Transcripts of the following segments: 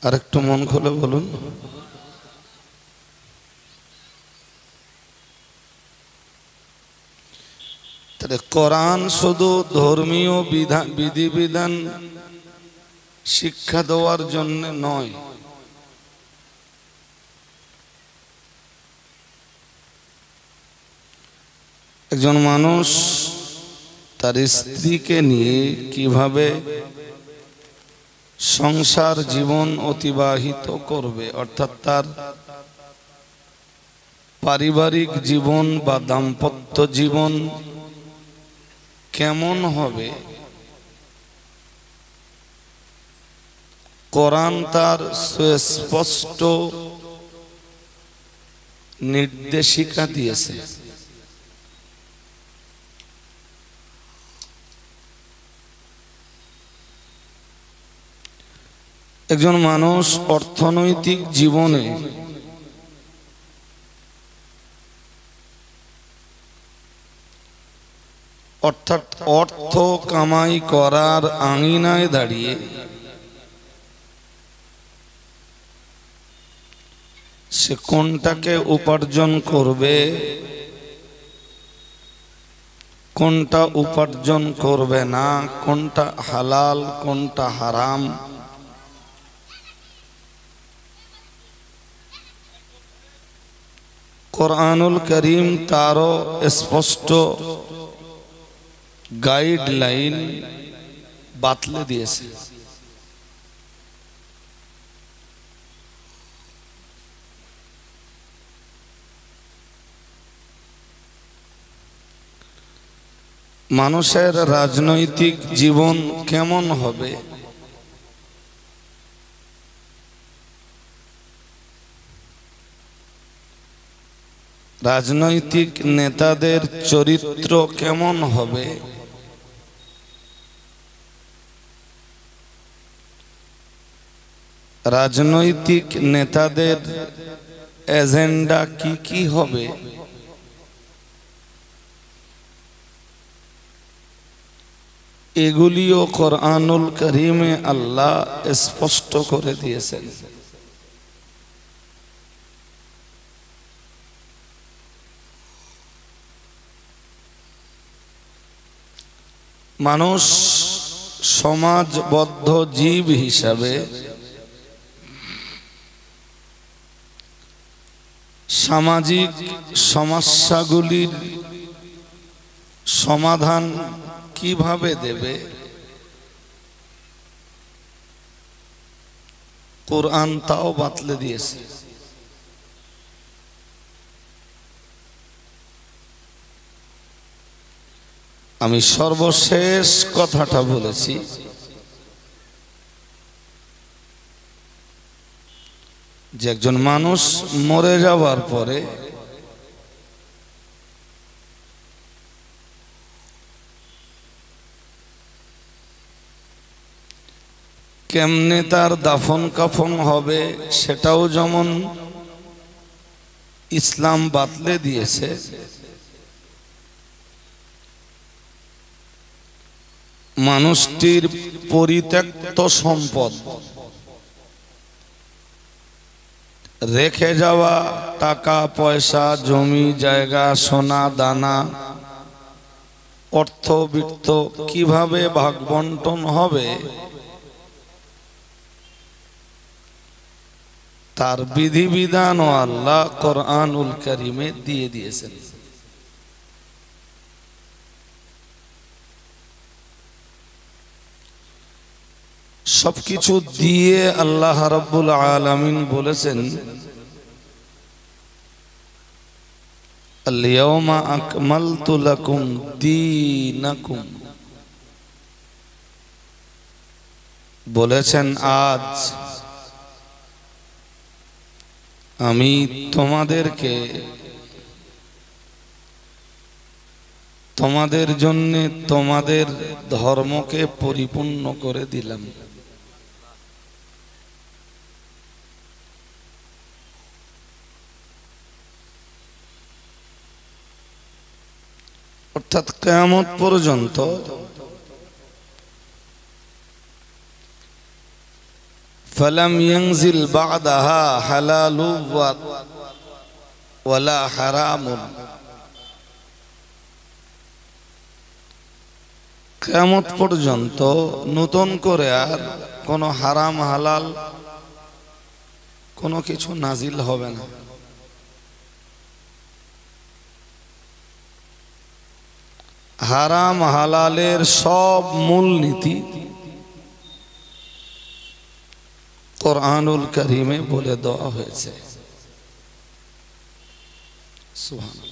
আরেকটু মন খুলে বলুন। তাহলে কোরআন শুধু ধর্মীয় বিধিবিধান শিক্ষা দেওয়ার জন্য নয়, একজন মানুষ তার স্ত্রীকে নিয়ে কিভাবে সংসার জীবন অতিবাহিত করবে, অর্থাৎ তার পারিবারিক জীবন বা দাম্পত্য জীবন কেমন হবে, কোরআন তার সুস্পষ্ট নির্দেশিকা দিয়েছে। একজন মানুষ অর্থনৈতিক জীবনে অর্থাৎ অর্থ কামাই করার আঙিনায় দাঁড়িয়ে সে কোনটাকে উপার্জন করবে, কোনটা উপার্জন করবে না, কোনটা হালাল কোনটা হারাম, কোরআনুল করিম তারও স্পষ্ট গাইডলাইন বাতলে দিয়েছে। মানুষের রাজনৈতিক জীবন কেমন হবে, রাজনৈতিক নেতাদের চরিত্র কেমন হবে, রাজনৈতিক নেতাদের এজেন্ডা কি কি হবে, এগুলিও কোরআনুল কারীমে আল্লাহ স্পষ্ট করে দিয়েছেন। মানুষ সমাজবদ্ধ জীব হিসাবে সামাজিক সমস্যাগুলির সমাধান কিভাবে দেবে, কোরআন তাও বাতলে দিয়েছে। আমি সর্বশেষ কথাটা বলেছি, যে একজন মানুষ মরে যাওয়ার পরে কেমনে তার দাফন কাফন হবে সেটাও যেমন ইসলাম বাতলে দিয়েছে, মানুষটির পরিত্যক্ত সম্পদ রেখে যাওয়া টাকা পয়সা জমি জায়গা সোনা দানা অর্থবিত্ত কিভাবে ভাগ বন্টন হবে তার বিধিবিধান ও আল্লাহ কোরআনুল কারীমে দিয়ে দিয়েছেন। সবকিছু দিয়ে আল্লাহ রাব্বুল আলামিন বলেছেন, আল-ইয়াওমা আকমালতু লাকুম দীনাকুম, বলেছেন আজ আমি তোমাদেরকে তোমাদের জন্য তোমাদের ধর্মকে পরিপূর্ণ করে দিলাম। অর্থাৎ কিয়ামত পর্যন্ত फलम यंजिल बादहा हलालु वला हरामुन। কিয়ামত পর্যন্ত নতুন করে আর কোনো হারাম হালাল কোনো কিছু নাজিল হবে না। হারাম হালালের সব মূল নীতি কোরআনুল কারীমে বলে দেওয়া হয়েছে। সুবহানাল্লাহ।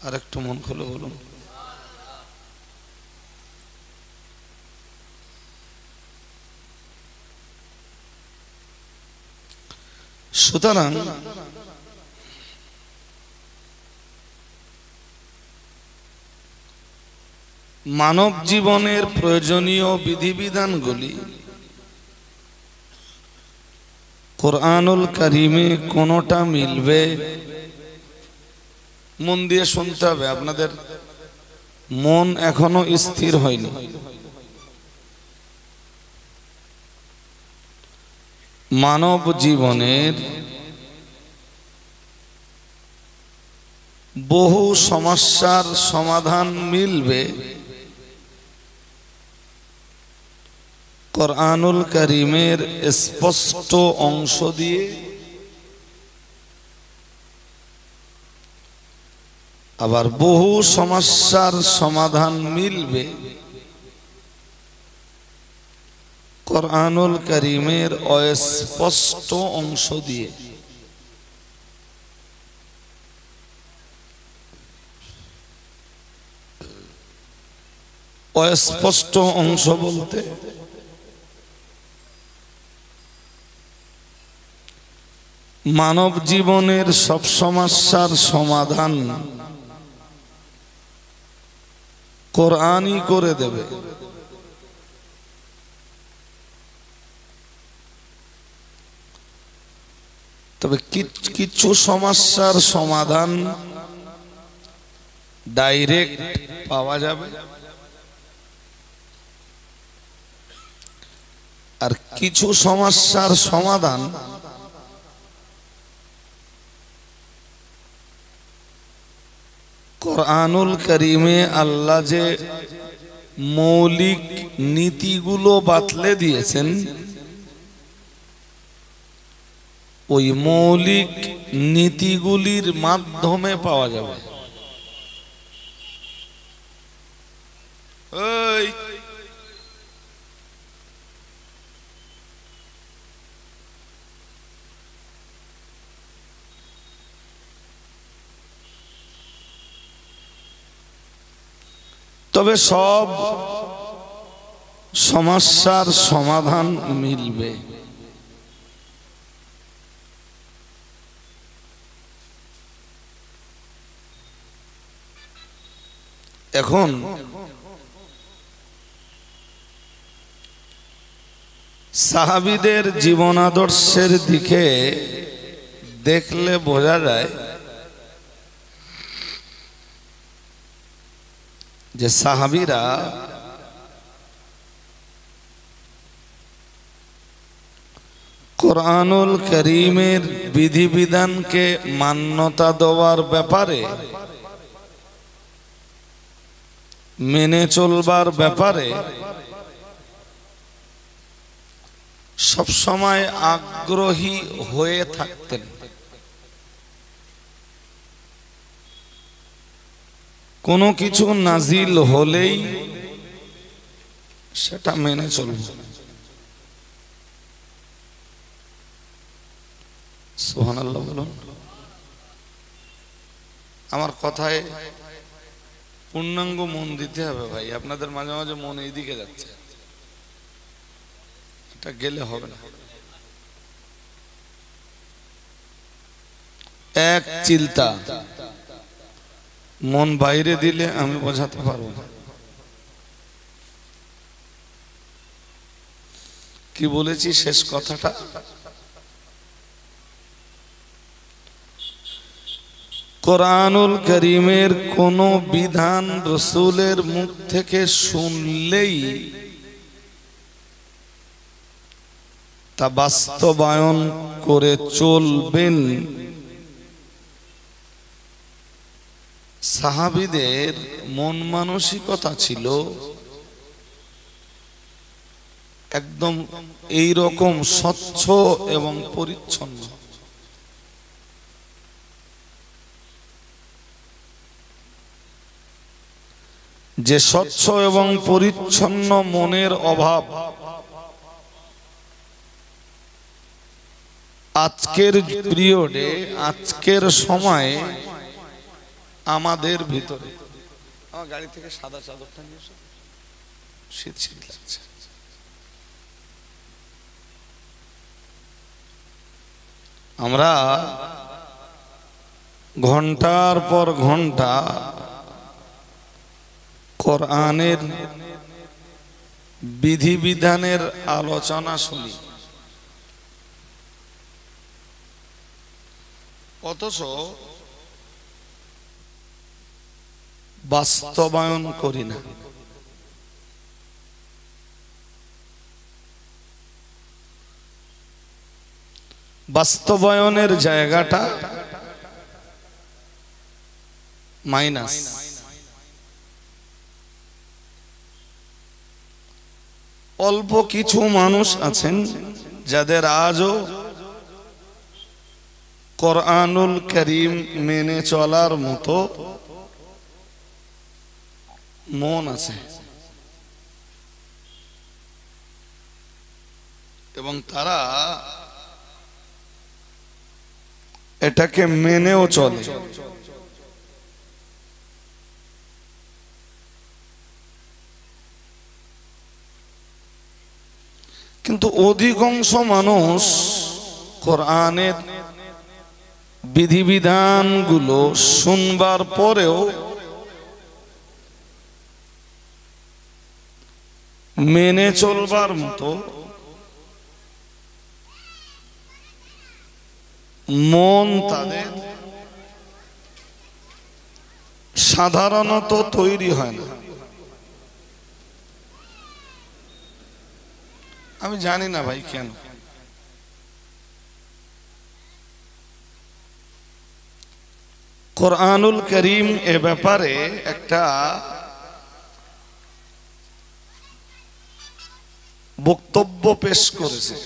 আর একটু মন খুলে বলুন। সুতরাং মানব জীবনের প্রয়োজনীয় বিধিবিধানগুলি কোরআনুল কারীমে কোনটা মিলবে? মন দিয়ে শুনতে হবে, আপনাদের মন এখনো স্থির হয়নি। মানব জীবনের বহু সমস্যার সমাধান মিলবে কোরআনুল কারীমের স্পষ্ট অংশ দিয়ে, আবার বহু সমস্যার সমাধান মিলবে কোরআনুল কারীমের অস্পষ্ট অংশ দিয়ে। অস্পষ্ট অংশ বলতে মানব জীবনের সব সমস্যার সমাধান কোরআনই করে দেবে। তবে কিছু সমস্যার সমাধান ডাইরেক্ট পাওয়া যাবে, আর কিছু সমস্যার সমাধান কোরআনুল কারীমে আল্লাহ যে মৌলিক নীতিগুলো বাতলে দিয়েছেন, ওই মৌলিক নীতিগুলির মাধ্যমে পাওয়া যাবে। তবে সব সমস্যার সমাধান মিলবে। এখন সাহাবীদের জীবন আদর্শের দিকে দেখলে বোঝা যায় যে সাহাবীরা কোরআনুল কারীমের বিধিবিধানকে মান্যতা দেওয়ার ব্যাপারে, মেনে চলবার ব্যাপারে সবসময় আগ্রহী হয়ে থাকতেন। কোনো কিছু নাজিল হলেই সেটা মেনে চলব। সুবহানাল্লাহ বলুন। আমার কথায় পূর্ণাঙ্গ মন দিতে হবে ভাই। আপনাদের মাঝে মাঝে মন এইদিকে যাচ্ছে, এটা গেলে হবে না। এক চিন্তা মন বাইরে দিলে আমি বোঝাতে পারবো না। কি বলেছি শেষ কথাটা? কোরআনুল কারীমের কোন বিধান রাসূলের মুখ থেকে শুনলেই, কোরআনুল কারীমের কোন বিধান রাসূলের মুখ থেকে শুনলেই সেটা মেনে চলবে। কোরআনুল কারীমের কোন বিধান রাসূলের মুখ থেকে শুনলেই সেটা মেনে চলবে। সুবহানাল্লাহ বলুন। আমার কথায় পূর্ণাঙ্গ মন দিতে হবে ভাই। আপনাদের মাঝে মাঝে মন এইদিকে যাচ্ছে, এটা গেলে হবে না। এক চিন্তা মন বাইরে দিলে আমি বোঝাতে পারবো না। কি বলেছি শেষ কথাটা? কোরআনুল কারীমের কোন বিধান রাসূলের মুখ থেকে শুনলেই তা বাস্তবায়ন করে চলবেন। সাহাবীদের মন মানসিকতা ছিল একদম এই রকম স্বচ্ছ এবং পরিচ্ছন্ন। যে স্বচ্ছ এবং পরিচ্ছন্ন মনের অভাব আজকের পিরিয়ডে, আজকের সময়ে আমাদের ভিতরে। আমার গাড়ি থেকে সাদা চাদরটা নিয়ে এসো, শীত শীত লাগছে। আমরা ঘন্টার পর ঘন্টা কোরআনের বিধিবিধানের আলোচনা শুনি, অথচ বাস্তবায়ন করি না। বাস্তবায়নের জায়গাটা মাইনাস। অল্প কিছু মানুষ আছেন যাদের আজও কোরআনুল কারীম মেনে চলার মতো মন আছে, এবং তারা এটাকে মেনেও চলে। কিন্তু অধিকাংশ মানুষ কোরআনের বিধিবিধানগুলো শুনবার পরেও মেনে চলবার মতো মন তাদের সাধারণত তৈরি হয় না। আমি জানি না ভাই কেন। কোরআনুল কারীম এ ব্যাপারে একটা বক্তব্য পেশ করেছে।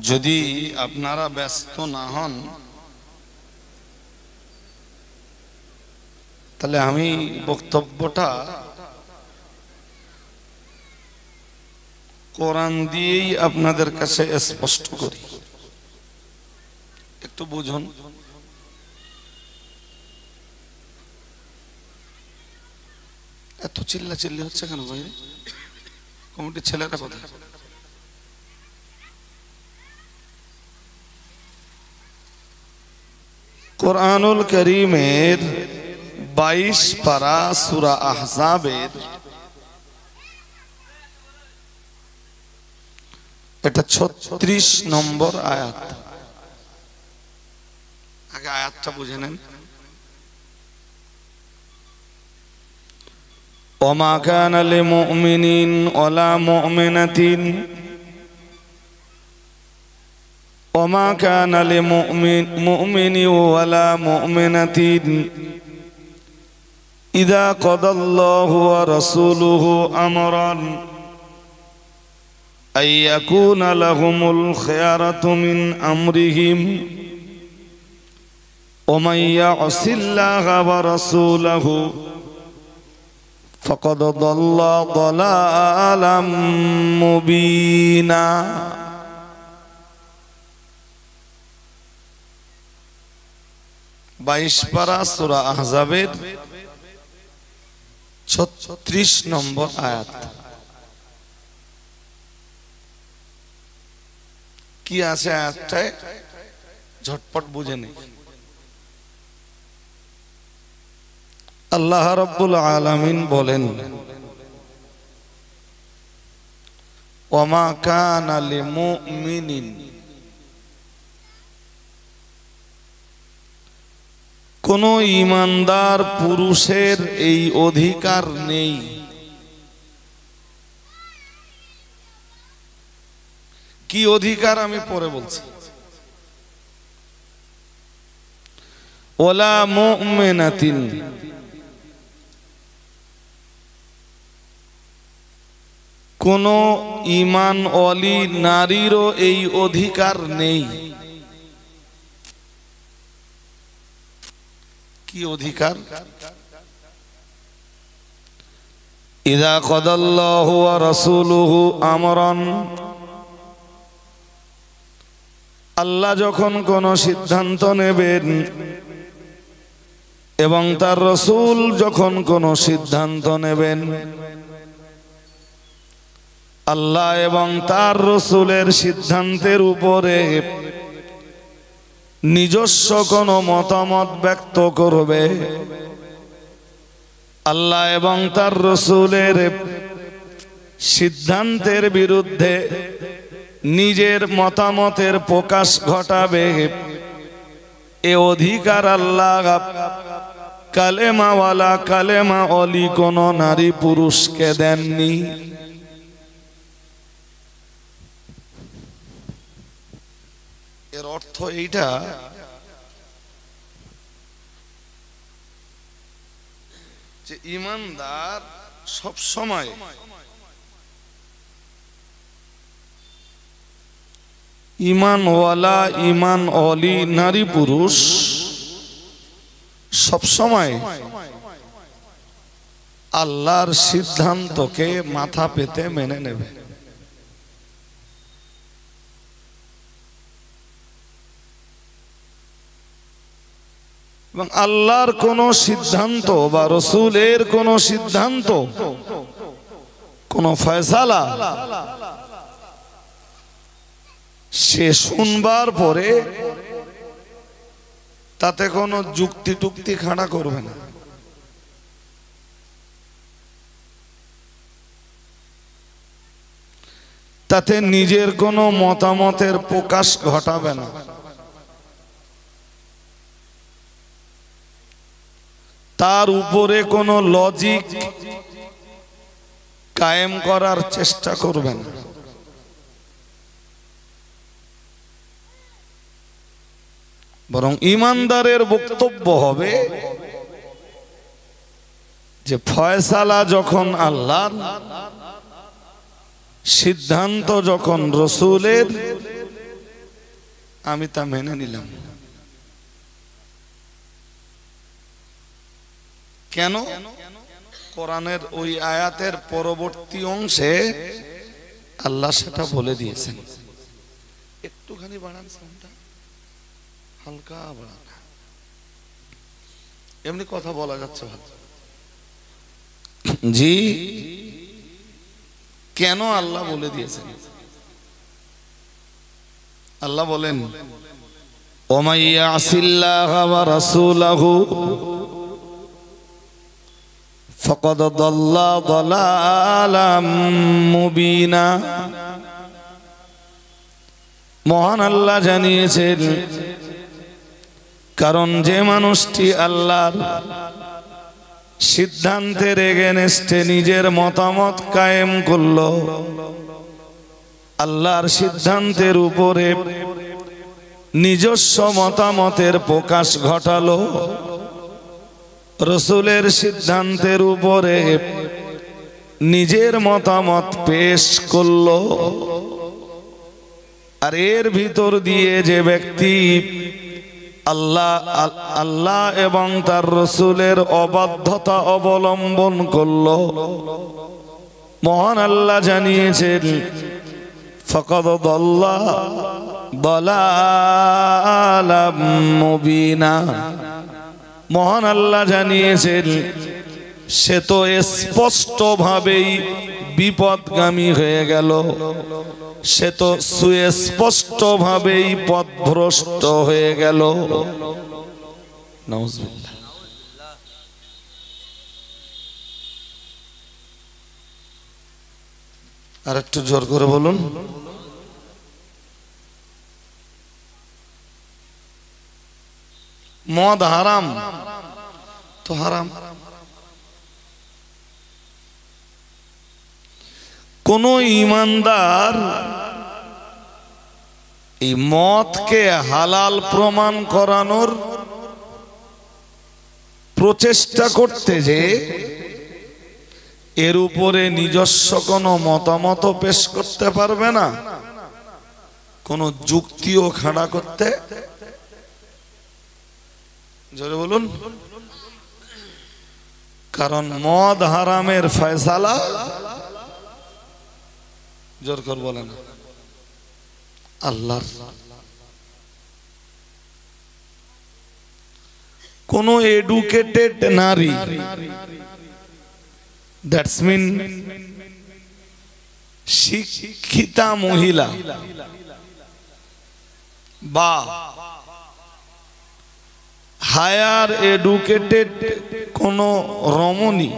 যদি আপনারা ব্যস্ত না হন তাহলে আমি বক্তব্যটা কোরআন দিয়েই আপনাদের কাছে স্পষ্ট করি, একটু বুঝুন। এত চিল্লা চিল্লি হচ্ছে কেন বাইরে? কমিটির ছেলেরা কোথায়? কোরআনুল কারীমের 22 পারা সূরা আহজাবের এটা 36 নম্বর আয়াত। আগে আয়াতটা বুঝে নেন। ওমা কানা লিমুমিনিন ওয়ালা মুমিনাতিন ওমা কানা লিমুমিনি ওয়ালা মুমিনাতিন ইযা কাদাল্লাহু ওয়া রাসূলুহু আমরান আইয়াকুনা লাহুমুল খিয়ারাতু মিন আমরিহিম ওয়া মান ইয়াসিল্লাহা ওয়া রাসূলাহু ফাকাদ দাল্লা দালালাম মুবিনা। বাইশ পারা সূরা আহজাবের 36 নম্বর আয়াত। কি আছে আয়াতটায়? ঝটপট বুঝে নেই। আল্লাহ রাব্বুল আলামিন বলেন, ওমা কানা লিমুমিনিন, কোন ঈমানদার পুরুষের এই অধিকার নেই কি অধিকার আমি পরে বলছি। ওয়ালা মুমিনাতিন, কোন ঈমান ওয়ালি নারীরও এই অধিকার নেই। কি অধিকার? ইযা কাদাল্লাহু ওয়া রাসূলুহু আমরান, আল্লাহ যখন কোন সিদ্ধান্ত নেবেন এবং তার রাসূল যখন কোন সিদ্ধান্ত নেবেন, আল্লাহ এবং তার রাসূলের সিদ্ধান্তের উপরে নিজস্ব কোন মতামত ব্যক্ত করবে, আল্লাহ এবং তার রাসূলের সিদ্ধান্তের বিরুদ্ধে নিজের মতামতের প্রকাশ ঘটাবে, এ অধিকার আল্লাহ কালেমাওয়ালা কালেমা ওয়ালি কোন নারী পুরুষকে দেননি। এর অর্থ এইটা যে ঈমানদার সব সময় ঈমানওয়ালা ঈমান ওয়ালি নারী পুরুষ সব সময় আল্লাহর সিদ্ধান্তকে মাথা পেতে মেনে নেবে। এবং আল্লাহর কোন সিদ্ধান্ত বা রাসূলের কোন সিদ্ধান্ত, কোন ফয়সালা সে শুনবার পরে তাতে কোনো যুক্তি টুক্তি খাড়া করবে না। তাতে নিজের কোনো মতামতের প্রকাশ ঘটাবে না। তার উপরে কোনো লজিক কায়েম করার চেষ্টা করবে না। বরং ঈমানদারের বক্তব্য হবে যে ফয়সালা যখন আল্লাহর, সিদ্ধান্ত যখন রাসূলের, আমি তা মেনে নিলাম। কেন? কোরআনের ওই আয়াতের পরবর্তী অংশে আল্লাহ সেটা বলে দিয়েছেন। একটুখানি বাড়ান সাউন্ডটা, হালকা বাড়ান, এমনি কথা বলা যাচ্ছে ভালো। জি, কেন আল্লাহ বলে দিয়েছেন? আল্লাহ বলেন, ওয়া ইয়াসিল্লাহা ওয়া রাসূলাহু ফাকাদ দাল্লা দালালাম মুবিনা। মহান আল্লাহ জানিয়েছেন, কারণ যে মানুষটি আল্লাহর সিদ্ধান্তের এগেনস্টে নিজের মতামত কায়েম করলো, আল্লাহর সিদ্ধান্তের উপরে নিজস্ব মতামতের প্রকাশ ঘটালো, রাসূলের সিদ্ধান্তের উপরে নিজের মতামত পেশ করলো, আর এর ভিতর দিয়ে যে ব্যক্তি আল্লাহ এবং তার রাসূলের অবাধ্যতা অবলম্বন করলো, মহান আল্লাহ জানিয়েছেন ফাকাদ দাল্লা দালালাম মুবিনা। মহান আল্লাহ জানিয়েছেন সে তো স্পষ্টভাবেই বিপদগামী হয়ে গেল, সে তো সুস্পষ্টভাবেই পথভ্রষ্ট হয়ে গেল। নাউজুবিল্লাহ। আর একটু জোর করে বলুন। মদ হারাম তো হারাম। কোন ঈমানদার এই মদকে হালাল প্রমাণ করানোর প্রচেষ্টা করতে যে এর উপরে নিজস্ব কোনো মতামত পেশ করতে পারবে না, কোনো যুক্তিও খাড়া করতে, জোরে বলুন, কারণ মদ হারামের ফয়সালা জোর করে বলেন আল্লাহর। কোন এডুকেটেড নারী, দ্যাটস মিন শিক্ষিতা মহিলা বা হায়ার এডুকেটেড কোন রমণী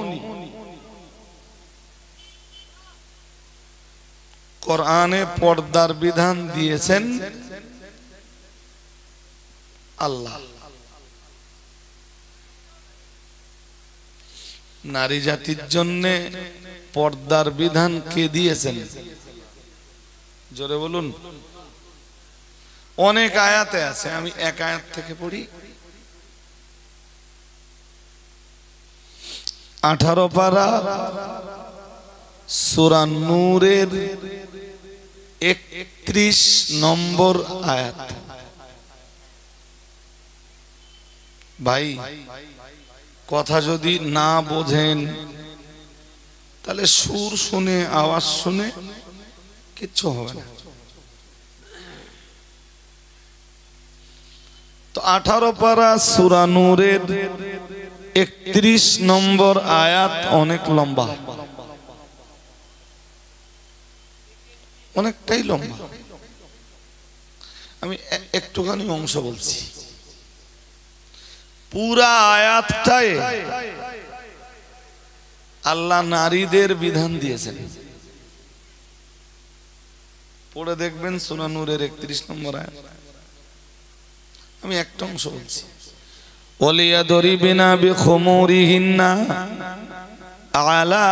কোরআনে পর্দার বিধান দিয়েছেন আল্লাহ। নারী জাতির জন্য পর্দার বিধান কে দিয়েছেন? জোরে বলুন। অনেক আয়াতে আছে, আমি এক আয়াত থেকে পড়ি। 18 পারা সূরা নূরের 31 নম্বর আয়াত। ভাই কথা যদি না বোঝেন তাহলে সুর শুনে, আওয়াজ শুনে কিচ্ছু হবে না। তো 18 পারা সূরা নূরের 31 নম্বর আয়াত অনেক লম্বা, অনেকটাই লম্বা। আমি একটুখানি অংশ বলছি। পুরা আয়াতটায় আল্লাহ নারীদের বিধান দিয়েছেন। পড়ে দেখবেন সূরা নূরের 31 নম্বর আয়াত। আমি একটা অংশ বলছি। ওয়ালিয়াদরিবিনা বিখুমুরিহিন্না আলা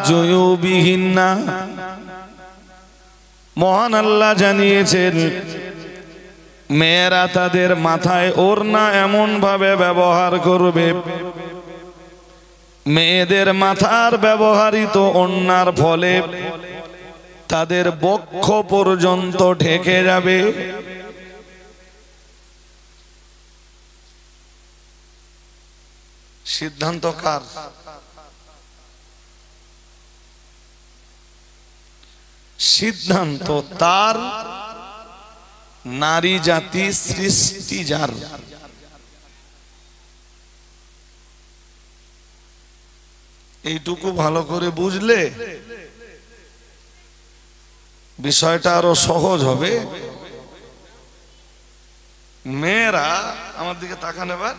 জুয়ুবিহিন্না। মহান আল্লাহ জানিয়েছেন মেয়েরা তাদের মাথায় ওড়না এমন ভাবে ব্যবহার করবে, মেয়েদের মাথার ব্যবহৃত ওড়নার ফলে তাদের বক্ষ পর্যন্ত ঢেকে যাবে। সিদ্ধান্ত কার? সিদ্ধান্ত তার, নারী জাতি সৃষ্টি যার। এইটুকু ভালো করে বুঝলে বিষয়টা আরো সহজ হবে। মেয়েরা আমার দিকে তাকান এবার।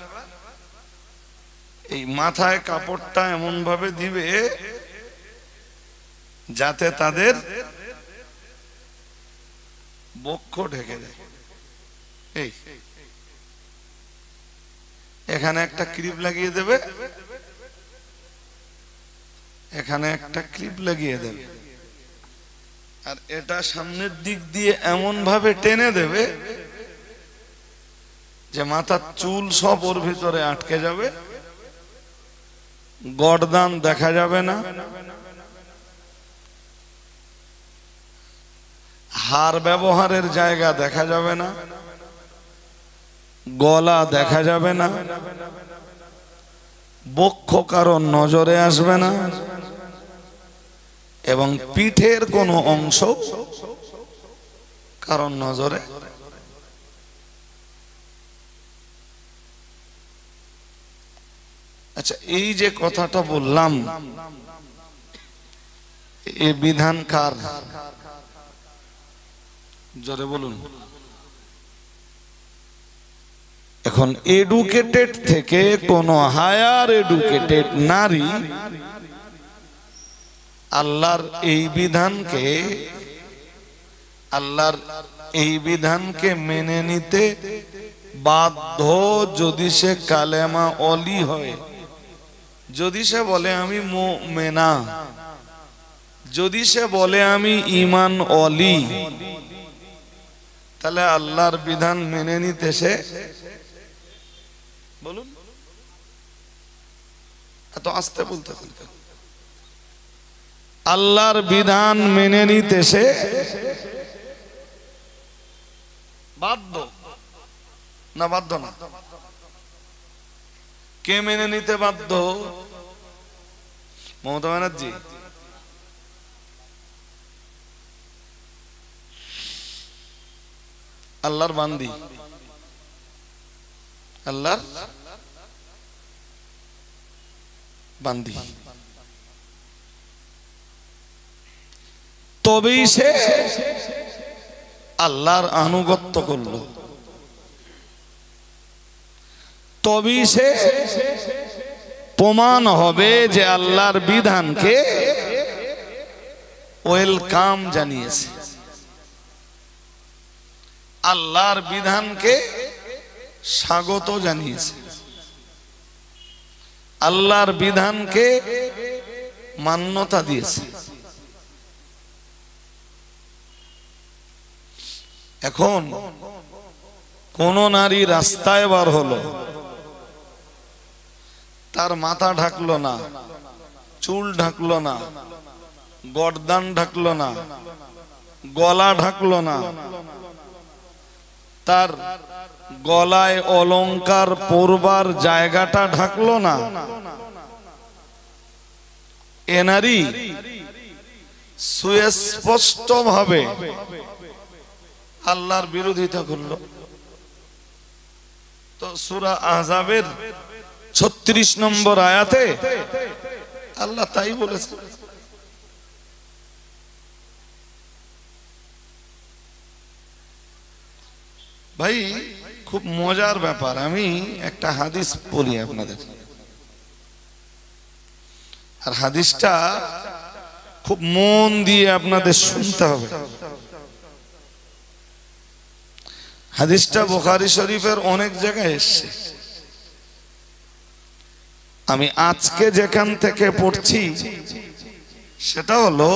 এই মাথায় কাপড়টা এমন ভাবে দিবে যাতে তাদের বক্ষ ঢেকে যায়। এই এখানে একটা ক্লিপ লাগিয়ে দেবে, এখানে একটা ক্লিপ লাগিয়ে দেবে, আর এটা সামনের দিক দিয়ে এমন ভাবে টেনে দেবে যে মাথার চুল সব ওর ভিতরে আটকে যাবে, গর্দান দেখা যাবে না, হার ব্যবহারের জায়গা দেখা যাবে না, গলা দেখা যাবে না, বক্ষ কারণ নজরে আসবে না, এবং পিঠের কোনো অংশ কারণ নজরে। আচ্ছা, এই যে কথাটা বললাম, এই বিধান কার? জোরে বলুন। এখন এডুকেটেড থেকে কোন হায়ার এডুকেটেড নারী আল্লাহর এই বিধানকে মেনে নিতে বাধ্য যদি সে কালেমা অলি হয়, যদি সে বলে আমি মুমিনা, যদি সে বলে আমি ঈমান অলি, তাহলে আল্লাহর বিধান মেনে নিতে সে, বলুন এত আস্তে বলতে, আল্লাহর বিধান মেনে নিতে সে বাধ্য না? বাধ্য না। কে মেনে নিতে বাধ্য? মমতা ব্যানার্জি? আল্লাহর বান্দি, আল্লাহর বান্দি, তবেই সে আল্লাহর আনুগত্য করলো, তবেই সে প্রমাণ হবে যে আল্লাহর বিধানকে ওয়েলকাম জানিয়েছে, আল্লাহর বিধানকে স্বাগত জানিয়েছে, আল্লাহর বিধানকে মান্যতা দিয়েছে। এখন কোন নারী রাস্তায় বার হলো, তার মাথা ঢাকলো না, চুল ঢাকলো না, গর্দান ঢাকলো না, গলা ঢাকলো না, তার গলায় অলংকার পরবার জায়গাটা ঢাকলো না, এ নারী সুস্পষ্ট ভাবে আল্লাহর বিরোধিতা করলো। তো সূরা আহজাবের 36 নম্বর আয়াতে আল্লাহ তাই বলেছে। ভাই খুব মজার ব্যাপার, আমি একটা হাদিস বলি আপনাদের, আর হাদিসটা খুব মন দিয়ে আপনাদের শুনতে হবে। হাদিসটা বুখারী শরীফের অনেক জায়গায় এসেছে। আমি আজকে যেখান থেকে পড়ছি সেটা হলো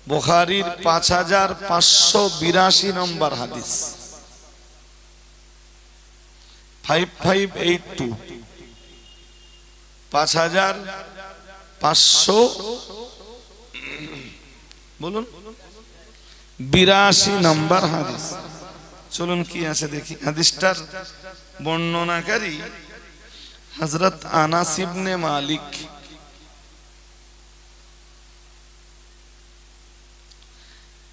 বুখারীর 5582 নম্বর হাদিস, 5582, 5500 বলুন 82 নম্বর হাদিস। চলুন কি আছে দেখি। হাদিসটার বর্ণনাকারী হযরত আনাস ইবনে মালিক।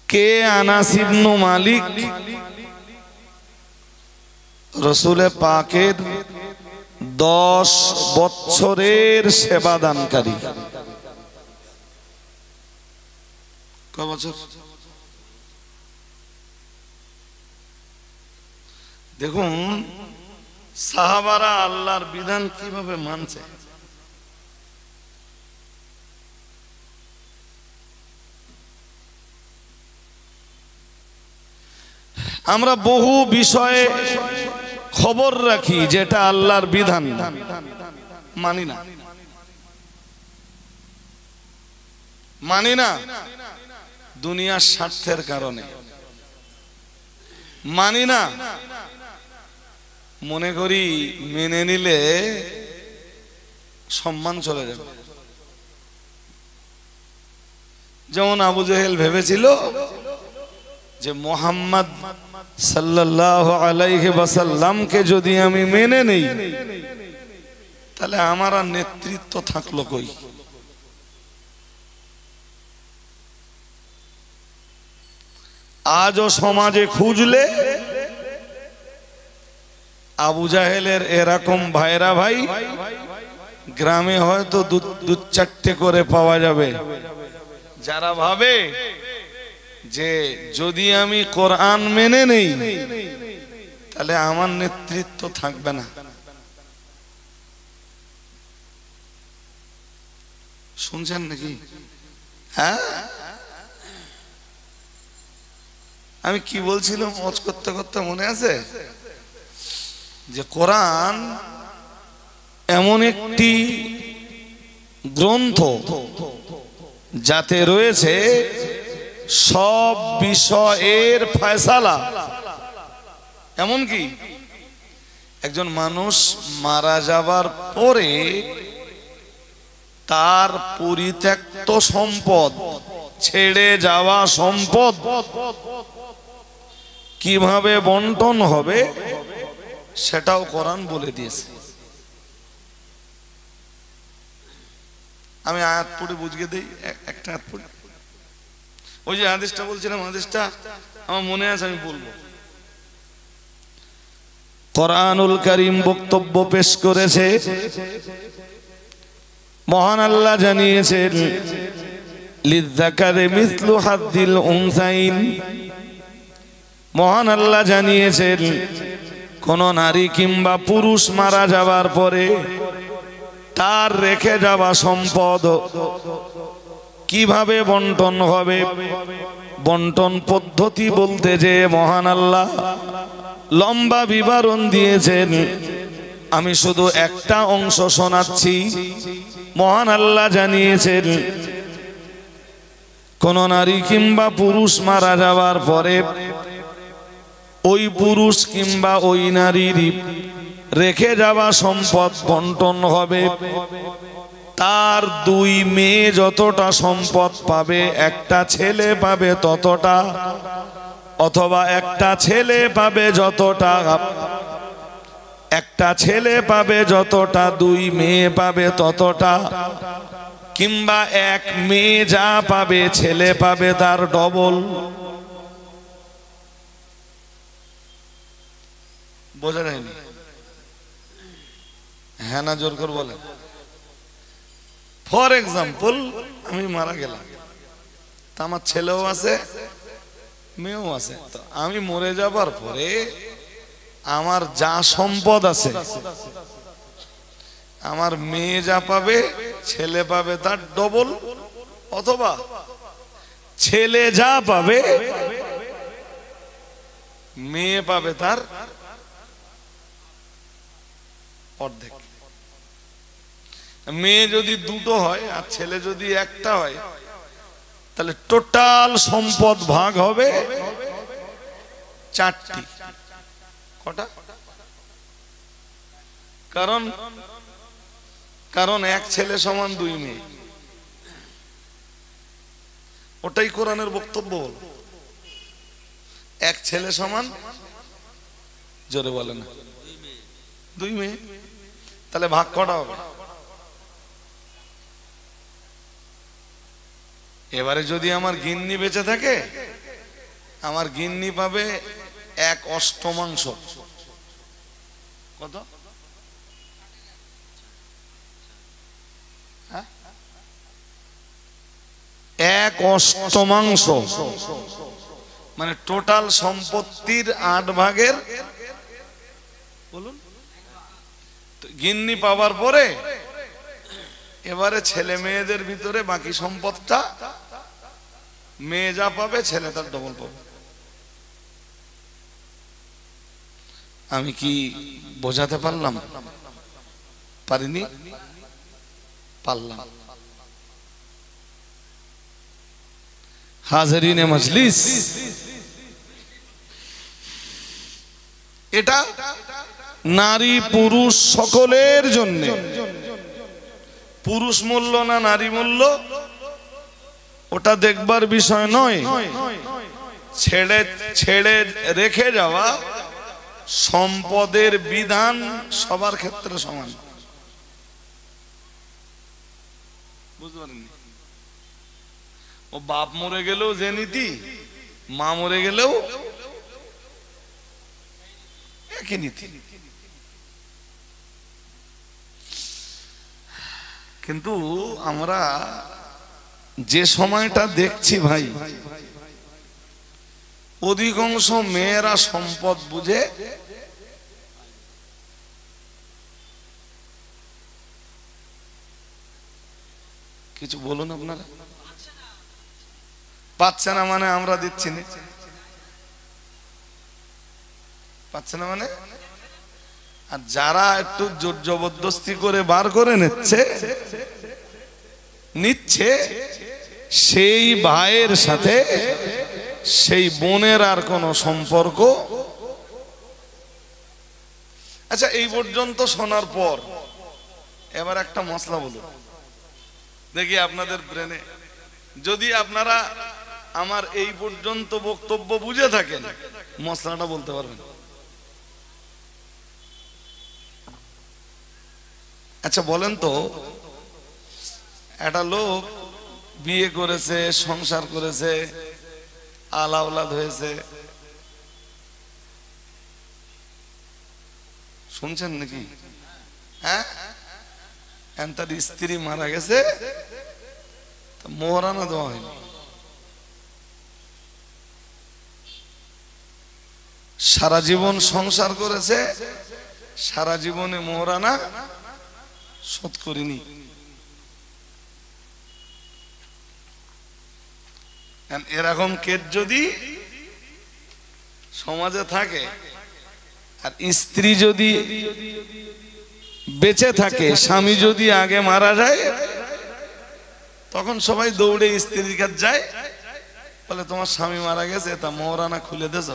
কে আনাস ইবনে মালিক? রাসূল পাকের 10 বছরের সেবাদানকারী। কয় বছর? দেখুন সাহাবারা আল্লাহর বিধান কিভাবে মানছে। আমরা বহু বিষয়ে খবর রাখি যেটা আল্লাহর বিধান, মানি না, মানি না দুনিয়ার স্বার্থের কারণে, মানি না মনে করি মেনে নিলে সম্মান চলে যাবে। যেমন আবু জেহেল ভেবেছিল যে মুহাম্মদ সাল্লাল্লাহু আলাইহি ওয়াসাল্লামকে যদি আমি মেনে নেই তাহলে আমার আর নেতৃত্ব থাকলো কই। আজও সমাজে খুঁজলে আবু জাহেলের এরকম ভাইরা ভাই গ্রামে হয়তো দু চারটে করে পাওয়া যাবে, যারা ভাবে যে যদি আমি কোরআন মেনে নেই তাহলে আমার নেতৃত্ব থাকবে না। শুনছেন নাকি? হ্যাঁ, আমি কি বলছিলাম ওয়াজ করতে করতে মনে আছে যে কোরআন এমন একটি গ্রন্থ যাতে রয়েছে সব বিষয়ের ফয়সালা। এমনকি একজন মানুষ মারা যাবার পরে তার পরিত্যক্ত সম্পদ, ছেড়ে যাওয়া সম্পদ কিভাবে বন্টন হবে সেটাও কোরআন বলে দিয়েছে। আমি আয়াত পড়ে বুঝিয়ে দিই, একটা আয়াত পড়ে। ওই যে হাদিসটা বলছিলাম, হাদিসটা আমার মনে আছে, আমি বলবো। কোরআনুল কারীম বক্তব্য পেশ করেছে, মহান আল্লাহ জানিয়েছেন লিযযাকারি মিসলু হাদ্দিল উনসাইন। মহান আল্লাহ জানিয়েছেন কোন নারী কিংবা পুরুষ মারা যাবার পরে তার রেখে যাওয়া সম্পদ কিভাবে বন্টন হবে। বন্টন পদ্ধতি বলতে যে মহান আল্লাহ লম্বা বিবরণ দিয়েছেন, আমি শুধু একটা অংশ শোনাচ্ছি। মহান আল্লাহ জানিয়েছেন কোন নারী কিংবা পুরুষ মারা যাওয়ার পরে ওই পুরুষ কিংবা ওই নারীর রেখে যাওয়া সম্পদ বন্টন হবে। তার দুই মেয়ে যতটা সম্পদ পাবে, একটা ছেলে পাবে ততটা, অথবা একটা ছেলে পাবে যতটা, একটা ছেলে পাবে যতটা, দুই মেয়ে পাবে ততটা, কিংবা এক মেয়ে যা পাবে ছেলে পাবে তার ডবল। বোঝা যায়নি? হ্যাঁ না জোর করে বলেন। ফর এক্সাম্পল, আমি মারা গেলাম, তা আমার ছেলেও আছে মেয়েও আছে। তো আমি মরে যাবার পরে আমার যা সম্পদ আছে, আমার মেয়ে যা পাবে ছেলে পাবে তার ডবল, অথবা ছেলে যা পাবে মেয়ে পাবে তার অর্ধেক। মেয়ে যদি দুটো হয় আর ছেলে যদি একটা হয়, তাহলে টোটাল সম্পদ ভাগ হবে চারটি। কটা? কারণ এক ছেলে সমান দুই মেয়ে, ওটাই কোরআনের বক্তব্য। বল, এক ছেলে সমান, জোরে বলে না, দুই মেয়ে। তাহলে ভাগ কটা হবে? এবারে যদি আমার গিন্নি বেঁচে থাকে, আমার গিন্নি পাবে 1/8। কত? 1/8, মানে টোটাল সম্পত্তির 8 ভাগের, বলুন, গিন্নি পাওয়ার পরে এবারে ছেলে মেয়েদের ভিতরে বাকি সম্পদটা মেয়ে যা পাবে ছেলে তার ডবল পাবে। আমি কি বোঝাতে পারলাম? পারিনি? পারলাম। হাজরিনে মজলিস, এটা নারী পুরুষ সকলের জন্য। পুরুষ মূল্য না নারী মূল্য ওটা দেখবার বিষয় নয়। ছেড়ে রেখে যাওয়া সম্পদের বিধান সবার ক্ষেত্রে সমান। বুঝতে পারেননি? ও বাপ মরে গেলেও যে নীতি, মা মরে গেলেও একই নীতি। কিন্তু আমরা যে সময়টা দেখছি ভাই, অধিকাংশ মেয়েরা সম্পদ বুঝে কিছু বলুন আপনারা। পাচ্ছে না মানে আমরা দিচ্ছি না, পাচ্ছে না মানে। আর যারা একটু জোর জবরদস্তি করে বার করে নিচ্ছে সেই ভাইয়ের সাথে সেই বোনের আর কোনো সম্পর্ক। আচ্ছা, এই পর্যন্ত শোনার পর এবার একটা মশলা বলুন দেখি আপনাদের ব্রেনে। যদি আপনারা আমার এই পর্যন্ত বক্তব্য বুঝে থাকেন, মশলাটা বলতে পারবেন। আচ্ছা বলেন তো, একটা লোক বিয়ে করেছে, সংসার করেছে, আলাওলাদ হয়েছে, শুনছেন নাকি? হ্যাঁ, তার স্ত্রী মারা গেছে, মোহরানা দেওয়া হয়নি। সারা জীবন সংসার করেছে, সারা জীবনে মোহরানা শোধ করিনি। এরকম কেস যদি সমাজে থাকে, আর স্ত্রী যদি বেঁচে থাকে, স্বামী যদি আগে মারা যায়, তখন সবাই দৌড়ে স্ত্রীর কাছে যায়, বলে তোমার স্বামী মারা গেছে, তা মোহরানা খুলে দেছ।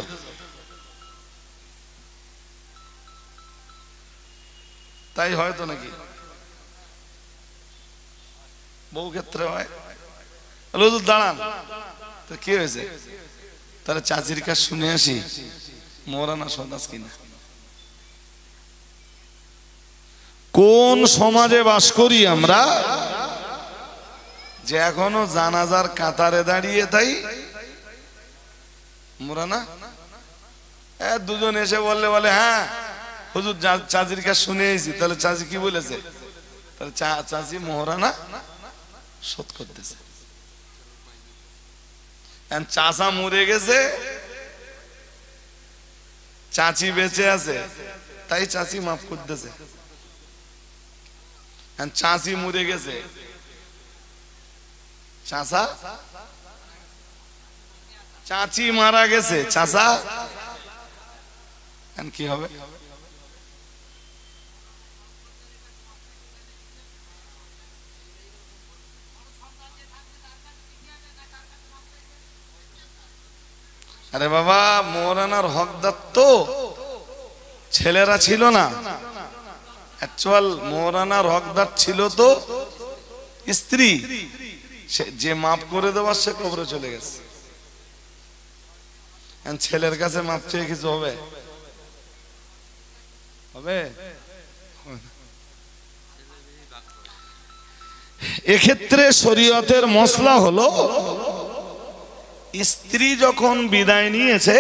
তাই হয়তো নাকি বহু ক্ষেত্রে হয়। দাঁড়ান, তো কি হয়েছে? তাহলে চাচির কাছে শুনে আসি মোহরানা সদাস কিনা। কোন সমাজে বাস করি আমরা যে এখনো জানাজার কাতারে দাঁড়িয়ে তাই মোহরানা? দুজন এসে বলে হ্যাঁ হুজুর চাচির কাছে শুনে এসেছি। তাহলে চাচি কি বলেছে? তাহলে চাচি মোহরানা শোধ করতেছে। চাচা মরে গেছে, চাচি বেঁচে আছে, তাই চাচি মাফ করতেছে। চাচি মরে গেছে, চাচা, চাচি মারা গেছে, চাচা কি হবে? আরে বাবা, মোহরানার হকদার তো ছেলেরা ছিল না, অ্যাকচুয়াল মোহরানার হকদার ছিল তো স্ত্রী। যে মাফ করে দেওয়ার সে কবরে চলে গেছে। ছেলের কাছে মাপ চেয়ে কিছু হবে? হবে? এক্ষেত্রে শরীয়তের মসলা হলো, স্ত্রী যখন বিদায় নিয়েছে,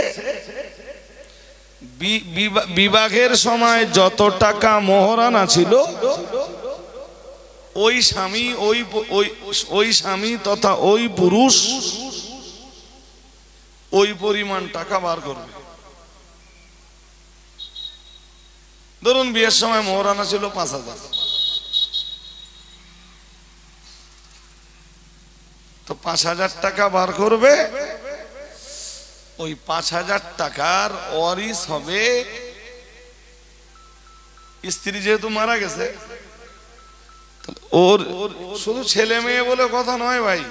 বিবাহের সময় যত টাকা মোহরানা ছিল, ওই স্বামী তথা ওই পুরুষ ওই পরিমাণ টাকা বার করবে। ধরুন বিয়ের সময় মোহরানা ছিল ৫,০০০, তো ৫,০০০ টাকা বার করবে। ওই ৫,০০০ টাকার ওয়ারিস হবে স্ত্রী, যেহেতু মারা গেছে। ওর শুধু ছেলে মেয়ে বলে কথা নয় ভাই,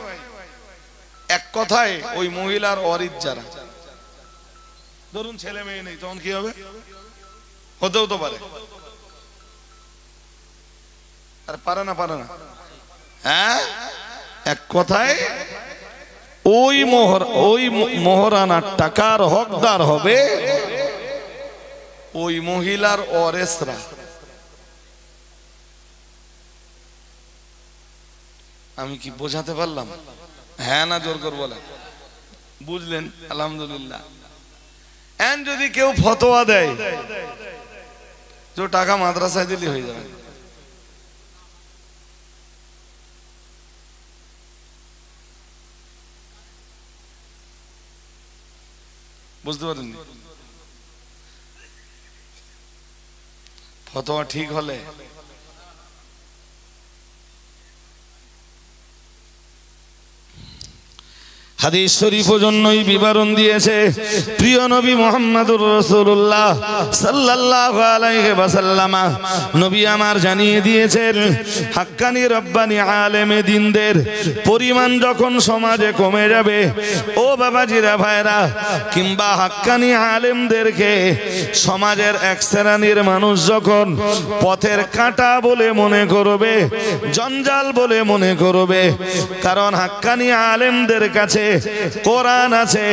এক কথায় ওই মহিলার ওয়ারিস যারা, ধরুন ছেলে মেয়ে নেই, তখন কি হবে? হতেও তো পারে। আর পারে না? হ্যাঁ, এক কথায় ওই মোহরানার টাকার হকদার হবে ওই মহিলার ওয়ারিসরা। আমি কি বোঝাতে পারলাম? হ্যাঁ না জোর করে বলেন। বুঝলেন? আলহামদুলিল্লাহ। যদি কেউ ফতোয়া দেয় যে টাকা মাদ্রাসায় দিলে হয়ে যাবে, বুঝতে পারেননি? ফতোয়া ঠিক হলে হাদিস শরীফ জন্যই বিবরণ দিয়েছে প্রিয় নবী মুহাম্মদুর রাসূলুল্লাহ সাল্লাল্লাহু আলাইহি ওয়াসাল্লাম। নবী আমার জানিয়ে দিয়েছেন হাক্কানি রব্বানি আলেমে দ্বীনদের পরিমাণ যখন সমাজে কমে যাবে, ও বাবাজিরা ভাইরা, কিংবা হাক্কানি আলেমদেরকে সমাজের এক শ্রেণীর মানুষ যখন পথের কাঁটা বলে মনে করবে, জঞ্জাল বলে মনে করবে, কারণ হাক্কানি আলেমদের কাছে কোরআন আছে,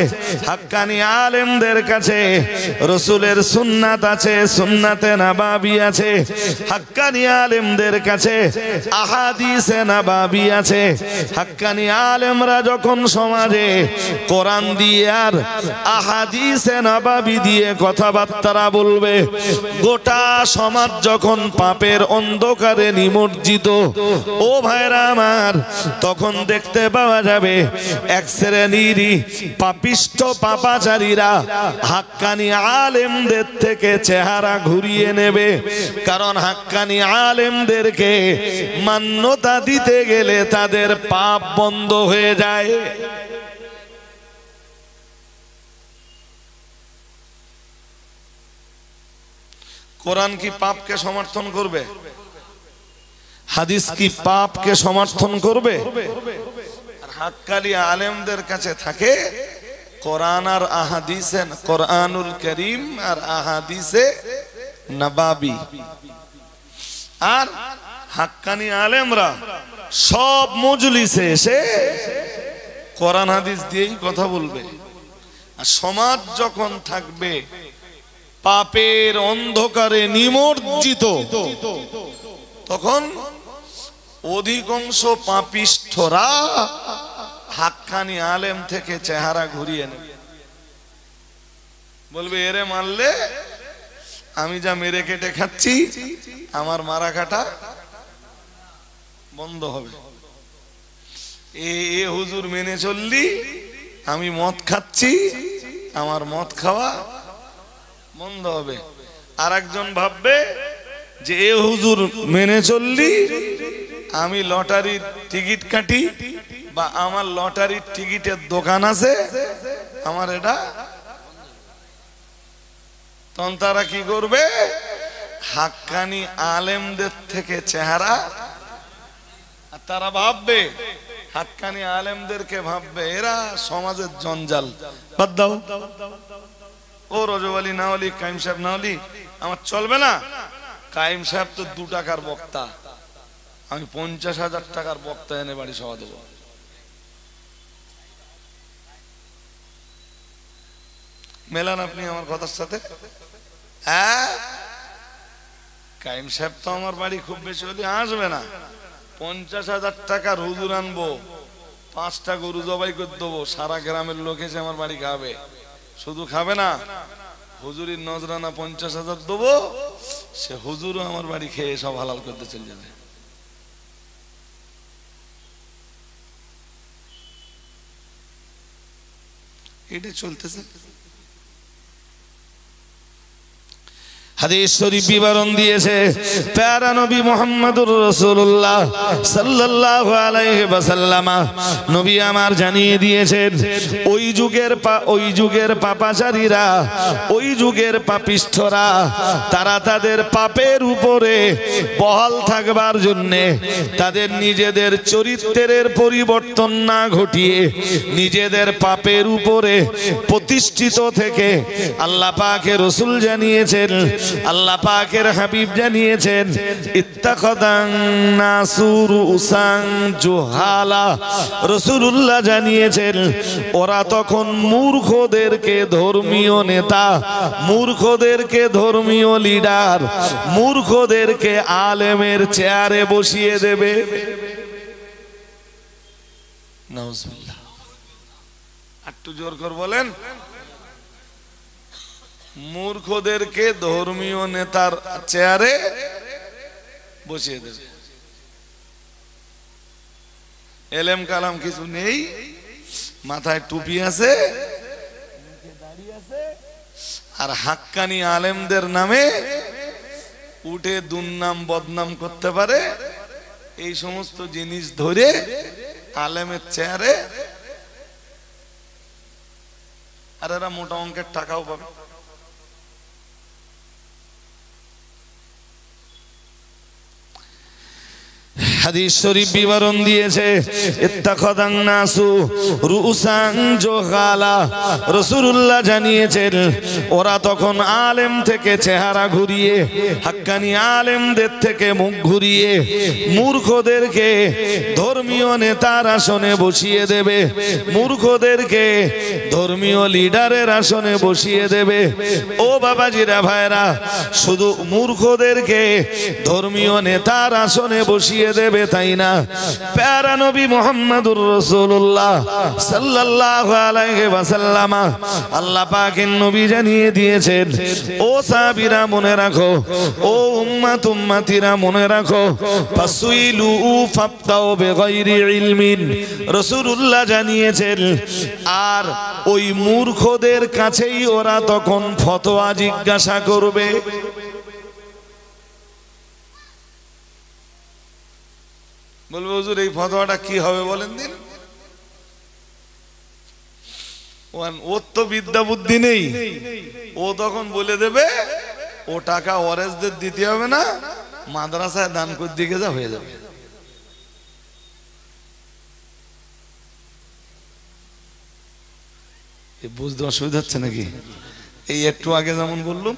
হাক্কানি আলেমদের কাছে রাসূলের সুন্নাত আছে, সুন্নাতে নববী আছে, হাক্কানি আলেমদের কাছে আহাদিসে নববী আছে। হাক্কানি আলেমরা যখন সমাজে কোরআন দিয়ে আর আহাদিসে নববী দিয়ে কথাবার্তা বলবে, গোটা সমাজ যখন পাপের অন্ধকারে নিমজ্জিত, ও ভাইরা আমার, তখন দেখতে পাওয়া যাবে এক শ্রেণীর পাপিষ্ঠ পাপাচারীরা হাক্কানি আলেমদের থেকে চেহারা ঘুরিয়ে নেবে। কারণ হাক্কানি আলেমদেরকে মান্যতা দিতে গেলে তাদের পাপ বন্ধ হয়ে যায়। কোরআন কি পাপকে সমর্থন করবে? হাদিস কি পাপকে সমর্থন করবে? হাক্কানি আলেমদের কাছে থাকে কোরআন আর আহাদিসে, কোরআনুল কারীম আর আহাদিসে নববী। আর হাক্কানি আলেমরা সব মজলিসে এসে কোরআন হাদিস দিয়েই কথা বলবে। আর সমাজ যখন থাকবে পাপের অন্ধকারে নিমজ্জিত, তখন অধিকাংশ পাপিষ্ঠরা হাক্কানি আলেম থেকে চেহারা ঘুরিয়ে নেবে, বলবে এরে মারলে আমি যা মেরে কেটে খাচ্ছি আমার মারা কাটা বন্ধ হবে, এ হুজুর মেনে চললি আমি মদ খাচ্ছি আমার মদ খাওয়া বন্ধ হবে। আর একজন ভাববে যে এ হুজুর মেনে চললি আমি লটারির টিকিট কাটি, বা আমার লটারির টিকিটের দোকান আছে, আমার এটা। তখন তারা কি করবে? হাক্কানি আলেমদের থেকে চেহারা, আর তারা ভাববে, হাক্কানি আলেমদেরকে ভাববে এরা সমাজের জঞ্জাল, বাদ দাও, ও রজব আলী নাওয়ালি, কাইম সাহেব নাওয়ালি আমার চলবে না। কাইম সাহেব তো 2 টাকার বক্তা, আমি 50,000 টাকার বক্তা এনে বাড়ি সভা দেবো। মেলান আপনি আমার কথার সাথে? হ্যাঁ, কাইম সাহেব তো আমার বাড়ি খুব বেশি হলে আসবে না, 50,000 টাকার হুজুর আনবো, 5টা গরু জবাই করে দেবো, সারা গ্রামের লোক এসে আমার বাড়ি খাবে। শুধু খাবে না, হুজুরির নজরানা 50,000 দেবো, সে হুজুরও আমার বাড়ি খেয়ে সব হালাল করতে চলে যাবে। এটা চলতেছে। হাদিস শরীফ বিবরণ দিয়েছে প্যারা নবী মুহাম্মদুর রাসূলুল্লাহ সাল্লাল্লাহু আলাইহি ওয়াসাল্লাম। নবী আমার জানিয়ে দিয়েছেন ওই যুগের পাপাচারীরা, ওই যুগের পাপিষ্ঠরা, তারা তাদের পাপের উপরে বহাল থাকবার জন্য তাদের নিজেদের চরিত্রের পরিবর্তন না ঘটিয়ে নিজেদের পাপের উপরে প্রতিষ্ঠিত থেকে আল্লাহ পাকের রাসূল জানিয়েছেন, আল্লাহ পাকের হাবিব জানিয়েছেন, ইত্তাখাদান নাসুরু উসান জুহালা। রাসূলুল্লাহ জানিয়েছেন ওরা তখন মূর্খদেরকে ধর্মীয় নেতা, মূর্খদেরকে ধর্মীয় লিডার, মূর্খদেরকে আলেমের চেয়ারে বসিয়ে দেবে। নাউজুবিল্লাহ, একটু জোর করে বলেন। মূর্খদেরকে ধর্মীয় নেতার চেয়ারে বসিয়ে দেবে। এলেম কালাম কিছু নেই, মাথায় টুপি আছে, আর হাক্কানি আলেমদের নামে উঠে দুর্নাম বদনাম করতে পারে, এই সমস্ত জিনিস ধরে আলেমের চেয়ারে আর এরা মোটা অঙ্কের টাকাও পাবে। হাদিস শরীফ বিবরণ দিয়েছে, ইত্তাখাযান নাসু রুসান জুহালা, রাসূলুল্লাহ জানিয়েছেন ওরা তখন আলেম থেকে চেহারা ঘুরিয়ে, হাক্কানি আলেমদের থেকে মুখ ঘুরিয়ে মূর্খদেরকে ধর্মীয় নেতার আসনে বসিয়ে দেবে, মূর্খদেরকে ধর্মীয় লিডারের আসনে বসিয়ে দেবে। ও বাবাজিরা ভাইরা, শুধু মূর্খদেরকে ধর্মীয় নেতার আসনে বসিয়ে দেবে তাই না, প্যারা নবী মুহাম্মদুর রাসূলুল্লাহ সাল্লাল্লাহু আলাইহি ওয়াসাল্লাম আল্লাহ পাকের নবী জানিয়ে দিয়েছেন, ও সাহাবীরা মনে রাখো, ও উম্মতিরা মনে রাখো, ফাসুইলু ফাফতাউ বিগাইরি ইলমিন, রাসূলুল্লাহ জানিয়েছেন আর ওই মূর্খদের কাছেই ওরা তখন ফতোয়া জিজ্ঞাসা করবে। বলবে হুজুর এই ফতোয়াটা কি হবে বলেন দিন। ওর তো বিদ্যা বুদ্ধি নেই, ও তখন বলে দেবে ও টাকা ওয়ারেসদের দিতে হবে না, মাদ্রাসায় দান করে দিকে যা হয়ে যাবে। বুঝতে অসুবিধা হচ্ছে নাকি? এই একটু আগে যেমন বললাম,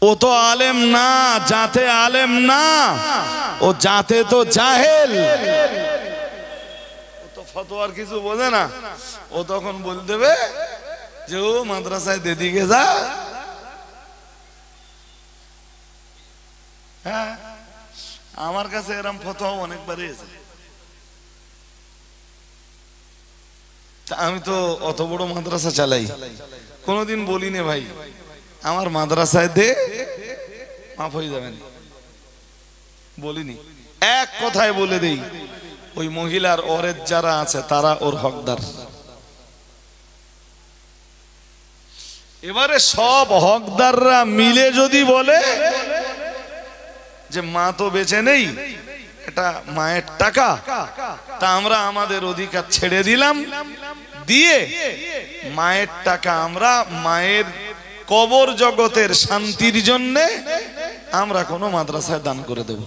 ও তো আলেম না, জাতে আলেম না, ও জাতে তো জাহেল, ও তো ফতোয়ার কিছু বোঝে না। ও তখন বল দেবে যে ও মাদ্রাসায় দিদিকে যা। হ্যাঁ, আমার কাছে এরম ফতোয়া অনেকবার এসেছে। আমি তো অত বড় মাদ্রাসা চালাই, কোনোদিন বলিনি ভাই আমার মাদ্রাসায় দে, মাফ হয়ে যাবেন, বলিনি। এক কথায় বলে দেই, ওই মহিলার ওরেজ যারা আছে তারা ওর হকদার। এবারে সব হকদাররা মিলে যদি বলে যে মা তো বেঁচে নেই, এটা মায়ের টাকা, তা আমরা আমাদের অধিকার ছেড়ে দিলাম, দিয়ে মায়ের টাকা আমরা মায়ের কবর জগতের শান্তির জন্য আমরা কোন মাদ্রাসায় দান করে দেব।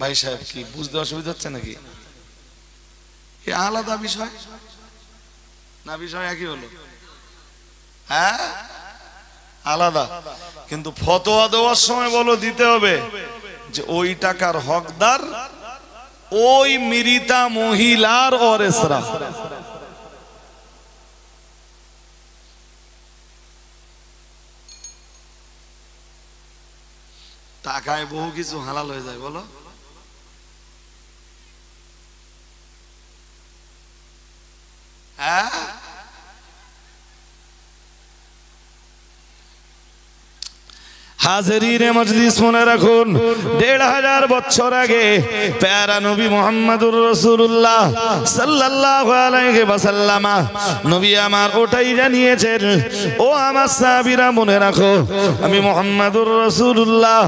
ভাই সাহেব কি বুঝতে অসুবিধা হচ্ছে নাকি? এ আলাদা বিষয় না, বিষয় একই হলো? হ্যাঁ আলাদা, কিন্তু ফতোয়া দেওয়ার সময় বলো দিতে হবে যে ওই টাকার হকদার ওই মৃতা মহিলার ওয়ারিসরা। টাকায় বহু কিছু হালাল হয়ে যায় বলো। হ্যাঁ, হাজিরিনে মজলিস মনে রাখুন, ১৫০০ বছর আগে প্যারা নবী মুহাম্মদুর রাসূলুল্লাহ সাল্লাল্লাহু আলাইহি ওয়াসাল্লাম নবী আমার ওটাই জানিয়েছেন, ও আমার সাহাবীরা মনে রাখো, আমি মুহাম্মদুর রাসূলুল্লাহ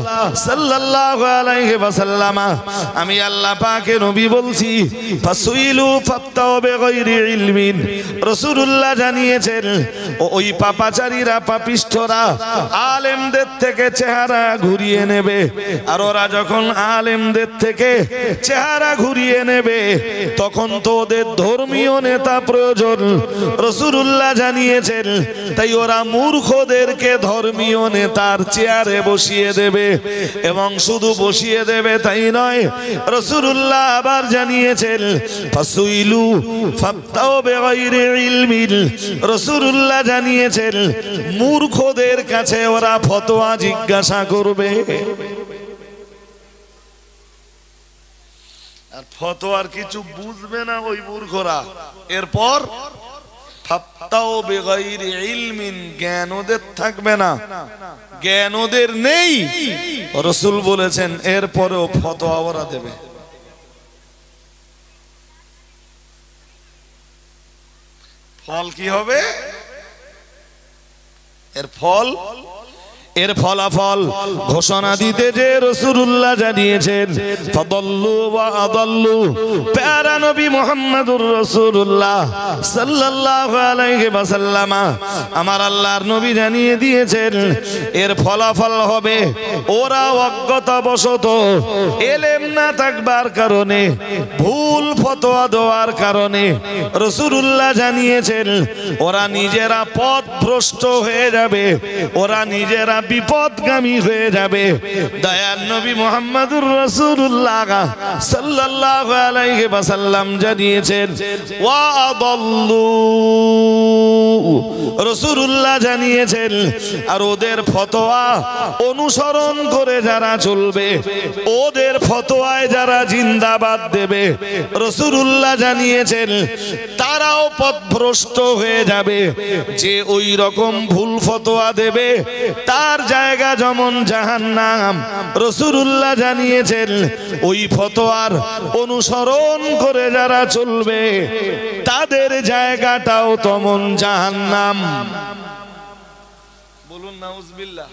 সাল্লাল্লাহু আলাইহি ওয়াসাল্লাম আমি আল্লাহ পাকের নবী বলছি, ফাসুইলু ফাফতাউ বিগাইরি ইলমিন, রাসূলুল্লাহ জানিয়েছেন ওই পাপাচারীরা, পাপিষ্ঠরা আলেমদের থেকে চেহারা ঘুরিয়ে নেবে, আর ওরা যখন আলেমদের থেকে চেহারা ঘুরিয়ে নেবে তখন তো ওদের ধর্মীয় নেতা প্রয়োজন, রাসূলুল্লাহ জানিয়েছেন। তাই ওরা মূর্খদেরকে ধর্মীয় নেতার চেয়ারে বসিয়ে দেবে, এবং শুধু বসিয়ে দেবে তাই নয়, রাসূলুল্লাহ আবার জানিয়েছেন ফাসুইলু ফাফতাউ বিগাইরি ইলমিন, রাসূলুল্লাহ জানিয়েছেন মূর্খদের কাছে ওরা ফতোয়া জিজ্ঞাসা করবে। আর ফতোয়ার কিছু বুঝবে না ওই মূর্খরা। এরপর ফাফতাউ বিগাইরি ইলমিন, জ্ঞান ওদের থাকবে না, জ্ঞান ওদের নেই, রাসূল বলেছেন এরপরেও ফতোয়া ওরা দেবে। ফল কি হবে? এর ফল এর ফলাফল ঘোষণা দিতে যে রাসূলুল্লাহ জানিয়েছেন ফাদাল্লু ওয়া আদাল্লু প্যারা নবী মুহাম্মদুর রাসূলুল্লাহ সাল্লাল্লাহু আলাইহি ওয়াসাল্লাম আমার আল্লাহর নবী জানিয়ে দিয়েছেন এর ফলাফল হবে ওরা অজ্ঞতাবশত ইলম না থাকবার কারণে ভুল ফতোয়া দেওয়ার কারণে রাসূলুল্লাহ জানিয়েছেন ওরা নিজেরা পথভ্রষ্ট হয়ে যাবে, ওরা নিজেরা বিপদগামী হয়ে যাবে। দয়ার নবী মুহাম্মদুর রাসূলুল্লাহ সাল্লাল্লাহু আলাইহি ওয়াসাল্লাম জানিয়েছেন ওয়া আদাল্লু রাসূলুল্লাহ জানিয়েছেন আর ওদের ফতোয়া অনুসরণ করে যারা চলবে, ওদের ফতোয়ায় যারা জিন্দাবাদ দেবে, রাসূলুল্লাহ জানিয়েছেন তারাও পথভ্রষ্ট হয়ে যাবে। যে ওই রকম ভুল ফতোয়া দেবে তার জায়গা যেমন জাহান্নাম, রাসূলুল্লাহ জানিয়েছেন ওই ফতোয়ার অনুসরণ করে যারা চলবে তাদের জায়গাটাও তেমন জাহান্নাম। বলুন নাউজুবিল্লাহ।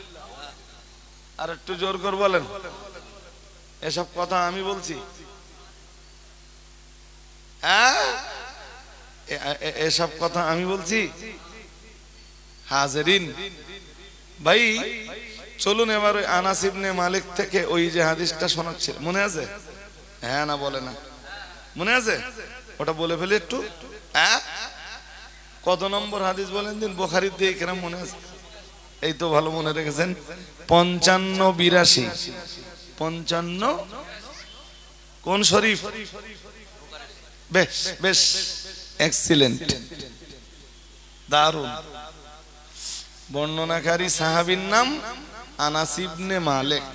আর একটু জোর করে বলেন। এসব কথা আমি বলছি? হ্যাঁ, এসব কথা আমি বলছি? হাজিরিন ভাই, চলুন এবার ওই আনাস ইবনে মালিক থেকে ওই যে হাদিসটা শোনাচ্ছিল, মনে আছে? হ্যাঁ না বলে না? মনে আছে? ওটা বলে ফেলে একটু। হ্যাঁ, কত নম্বর হাদিস বলেন দিন? বুখারীর দিয়ে কেন মনে আছে? এই তো ভালো মনে রেখেছেন, 55-82। 55 কোন শরীফ? বেশ বেশ, এক্সিলেন্ট, দারুণ। বর্ণনাকারী সাহাবীর নাম আনাস ইবনে মালিক।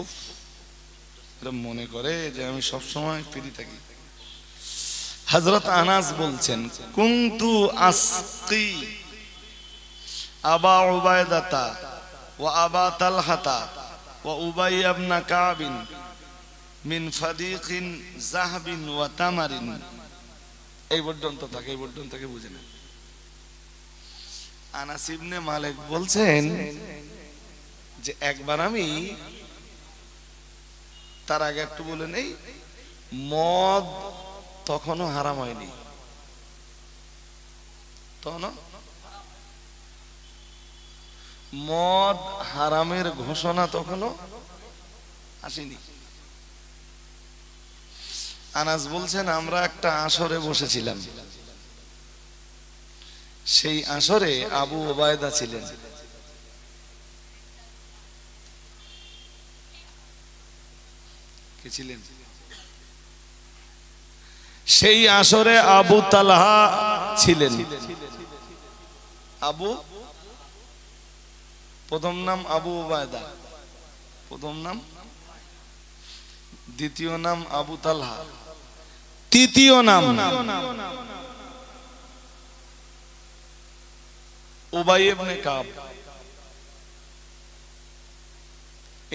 উফ, এটা মনে করে যে আমি সব সময় ফ্রি থাকি। হযরত আনাস বলছেন কুনতু আসকি আবা উবাইদাতা ওয়া আবা তালহাতা ওয়া উবাই ইবনে কাব মিন ফাদিকিন যাহাবিন ওয়া তামারিন। এই পর্যন্ত থাকে, এই পর্যন্ত থেকে বুঝে না। আনাস ইবনে মালিক বলছেন যে একবার আমি, তার আগে একটু বলে নেই, মদ তখনও হারাম হয়নি, তখনও মদ হারামের ঘোষণা তখনও আসেনি। আনাস বলছেন আমরা একটা আসরে বসেছিলাম, সেই আসরে আবু ওবায়দা ছিলেন। কে ছিলেন? সেই আসরে আবু তালহা ছিলেন। আবু, প্রথম নাম আবু ওবায়দা, প্রথম নাম, দ্বিতীয় নাম আবু তালহা, তৃতীয় নাম উবাই ইবনে কাব।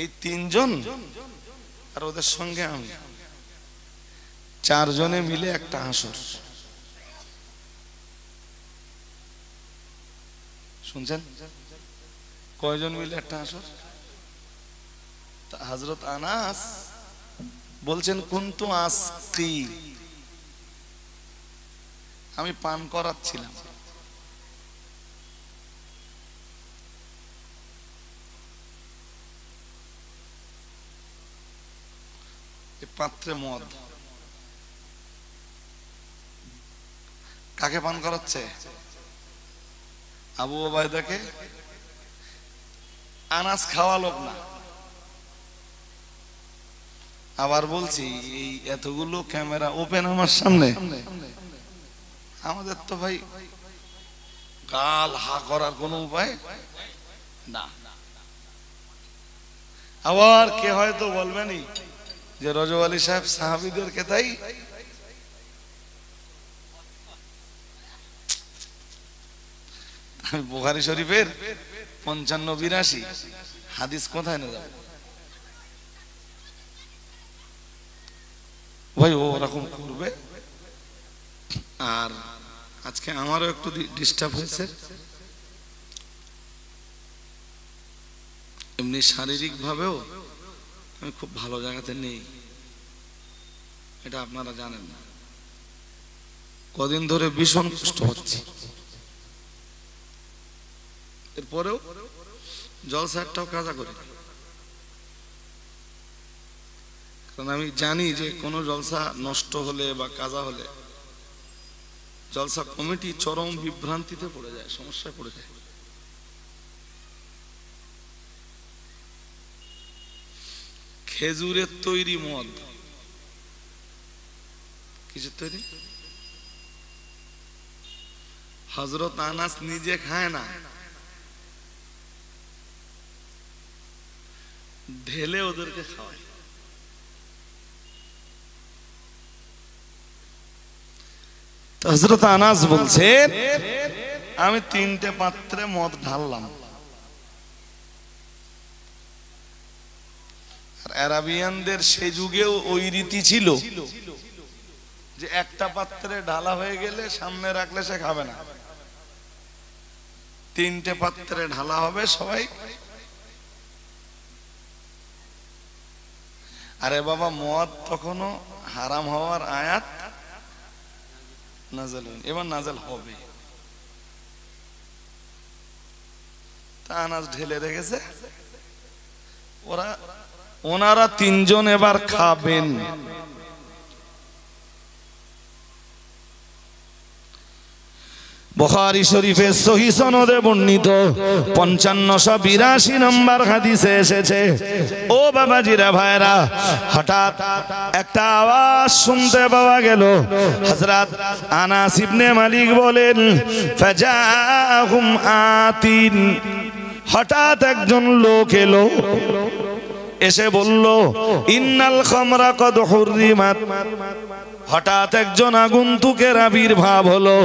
এই তিনজন আর ওদের সঙ্গে আমি, চারজনে মিলে একটা আসর। শুনছেন? কয়জন মিলে একটা আসর? হযরত আনাস বলছেন কুনতু আসকি, আমি পান করাচ্ছিলাম। পাত্রে মদ। কাকে পান করাচ্ছে? আবু ওবায়দাকে। আনাস খাওয়া লোক না। আবার বলছি, এই এতগুলো ক্যামেরা ওপেন আমার সামনে, আমাদের তো ভাই গাল হা করার কোনো উপায় না। আবার কে হয়তো বলবেনই যে রজব আলী সাহেব সাহাবীদেরকে তাই। বুখারী শরীফের 55-82 হাদিস কোথায় না যাবে ভাই, ওরকম করবে। আর আজকে আমারও একটু ডিস্টার্ব হয়েছে, এমনি শারীরিক ভাবেও আমি খুব ভালো জায়গাতে নেই, এটা আপনারা জানেন না। কদিন ধরে ভীষণ কষ্ট হচ্ছে, এরপরেও জলসা একটাও কাজা করি, কারণ আমি জানি যে কোনো জলসা নষ্ট হলে বা কাজা হলে জলসা কমিটি চরম বিভ্রান্তিতে পড়ে যায়, সমস্যায় পড়ে যায়। খেজুরের তৈরি মদ, কিসের তৈরি? হযরত আনাস নিজে খায় না, ঢেলে ওদেরকে খাওয়ায়। হযরত আনাস বলছে আমি 3টে পাত্রে মদ ঢাললাম। আর আরাবিয়ানদের সে যুগেও ওই রীতি ছিল যে একটা পাত্রে ঢালা হয়ে গেলে সামনে রাখলে সে খাবে না, 3টে পাত্রে ঢালা হবে সবাই। আরে বাবা, মদ তখনও হারাম হওয়ার আয়াত নাযিল হয়নি, এবার নাযিল হবে। তা আনাস ঢেলে রেখেছে, ওনারা 3 জন এবার খাবেন। বুখারী শরীফের সহিহ সনদে বর্ণিত 5582 নম্বর হাদিসে এসেছে, ও বাবাজিরা ভাইরা, হঠাৎ একটা আওয়াজ শুনতে পাওয়া গেল। হযরত আনাস ইবনে মালিক বলেন, ফাজাহুম আতিন, হঠাৎ একজন লোক এলো, এসে বলল ইন্নাল খামরা কদ হুররিমাত। হঠাৎ একজন আগন্তুকের আবির্ভাব হলো,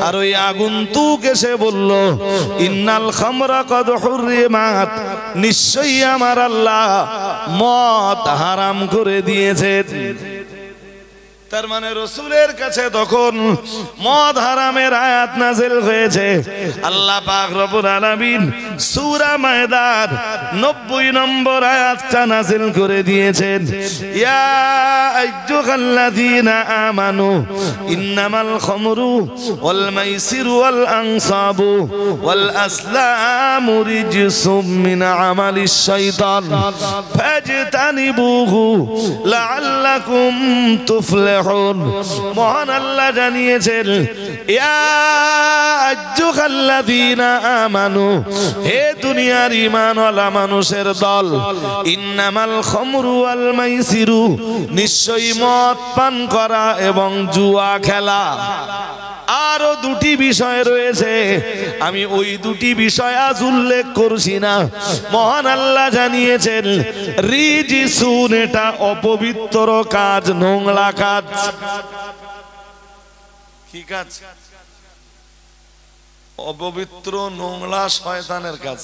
আর ওই আগন্তুক এসে বলল ইন্নাল খামরা কদ হুররিমাত, নিশ্চয়ই আমার আল্লাহ মদ হারাম করে দিয়েছেন। তার মানে রাসূলের কাছে তখন মদ হারামের আয়াত নাযিল হয়েছে। আল্লাহ পাক রব্বুল আলামিন সূরা মায়দার 90 নম্বর আয়াতটা নাযিল করে দিয়েছেন, ইয়া আইয়ুহাল্লাযীনা আমানু ইন্নামাল খামরু ওয়াল মাইসিরু ওয়াল আনসাবু ওয়াল আসলামু রিজসুম মিন আমালিশ শাইতান ফাজতানিবুহু লাআল্লাকুম তুফলিহুন। মহান আল্লাহ জানিয়েছেন, ইয়া আইয়ুহাল্লাযীনা আমানু, হে দুনিয়ার ঈমানওয়ালা মানুষের দল, ইন্নামাল খামরু ওয়াল মাইসিরু, নিশ্চয়ই মদ পান করা এবং জুয়া খেলা। আরো 2টি বিষয় রয়েছে, আমি ওই 2টি বিষয় আজ উল্লেখ করছি না। মহান আল্লাহ জানিয়েছেন রিজিসুন, এটা অপবিত্র কাজ, নোংরা কাজ। কি কাজ? অপবিত্র নোংরা শয়তানের কাজ।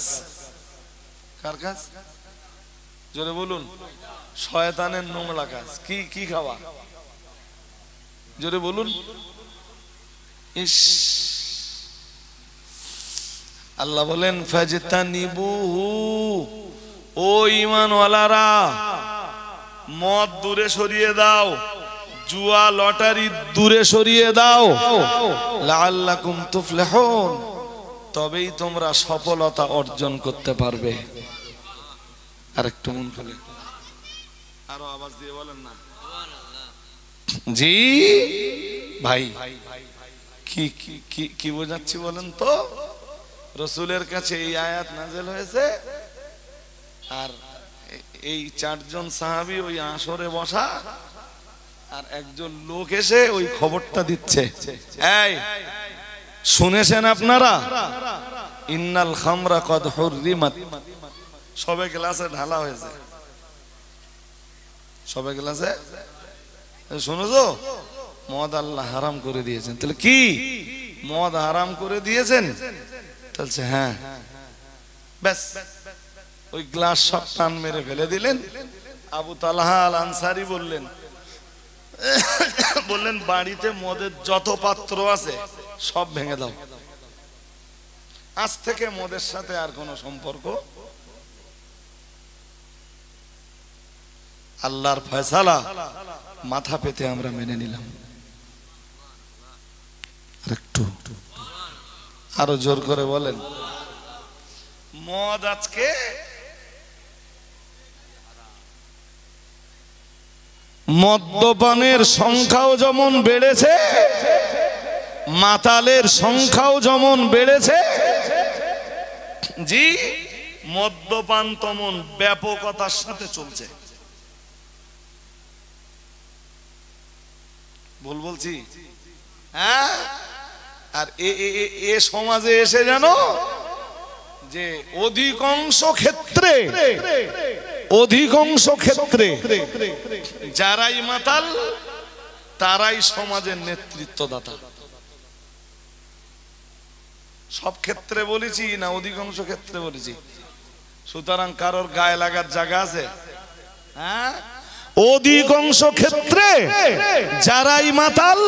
কার কাজ? জোরে বলুন। শয়তানের নোংরা কাজ। কি কি খাওয়া? জোরে বলুন। ইস, আল্লাহ বলেন ফাজতানিবুহু, ও ঈমানওয়ালারা মদ দূরে সরিয়ে দাও, জুয়া লটারি দূরে সরিয়ে দাও, লাআল্লাকুম তুফলিহুন, তবেই তোমরা সফলতা অর্জন করতে পারবে। আরেকটু মন খুলে আরো আওয়াজ দিয়ে বলেন না। জি ভাই, কি কি কি বোঝাচ্ছি বলেন তো? রাসূলের কাছে এই আয়াত নাযিল হয়েছে, আর এই 4 জন সাহাবী ওই আসরে বসা, আর একজন লোক এসে ওই খবরটা দিচ্ছে। এই শুনেছেন আপনারা? ইন্নাল খামরা কদ হুররিমাত। সবে গ্লাসে ঢালা হয়েছে, সবে গ্লাসে শুনেছো? মদ আল্লাহ হারাম করে দিয়েছেন। তাহলে কি মদ হারাম করে দিয়েছেন? বলছে হ্যাঁ। ব্যাস ওই গ্লাস সব টান মেরে ফেলে দিলেন। আবু তালহা আল আনসারী বললেন বাড়িতে মদের যত পাত্র আছে সব ভেঙে দাও, আজ থেকে মদের সাথে আর কোনো সম্পর্ক আল্লাহর ফয়সালা মাথা পেতে আমরা মেনে নিলাম। একটু আরো জোর করে বলেন। মদ আজকে মদ্যপানের সংখ্যাও যেমন বেড়েছে, মাতালের সংখ্যাও যেমন বেড়েছে, জি মদ্যপান তেমন ব্যাপকতার সাথে চলছে। ভুল বলছি? হ্যাঁ। আর এ সমাজে এসে জানো যে অধিকাংশ ক্ষেত্রে যারাই মাতাল তারাই সমাজের নেতৃত্বদাতা। সব ক্ষেত্রে বলেছি না অধিকাংশ ক্ষেত্রে বলেছি? সুতরাং কারোর গায়ে লাগার জায়গা আছে? হ্যাঁ, অধিকাংশ ক্ষেত্রে যারাই মাতাল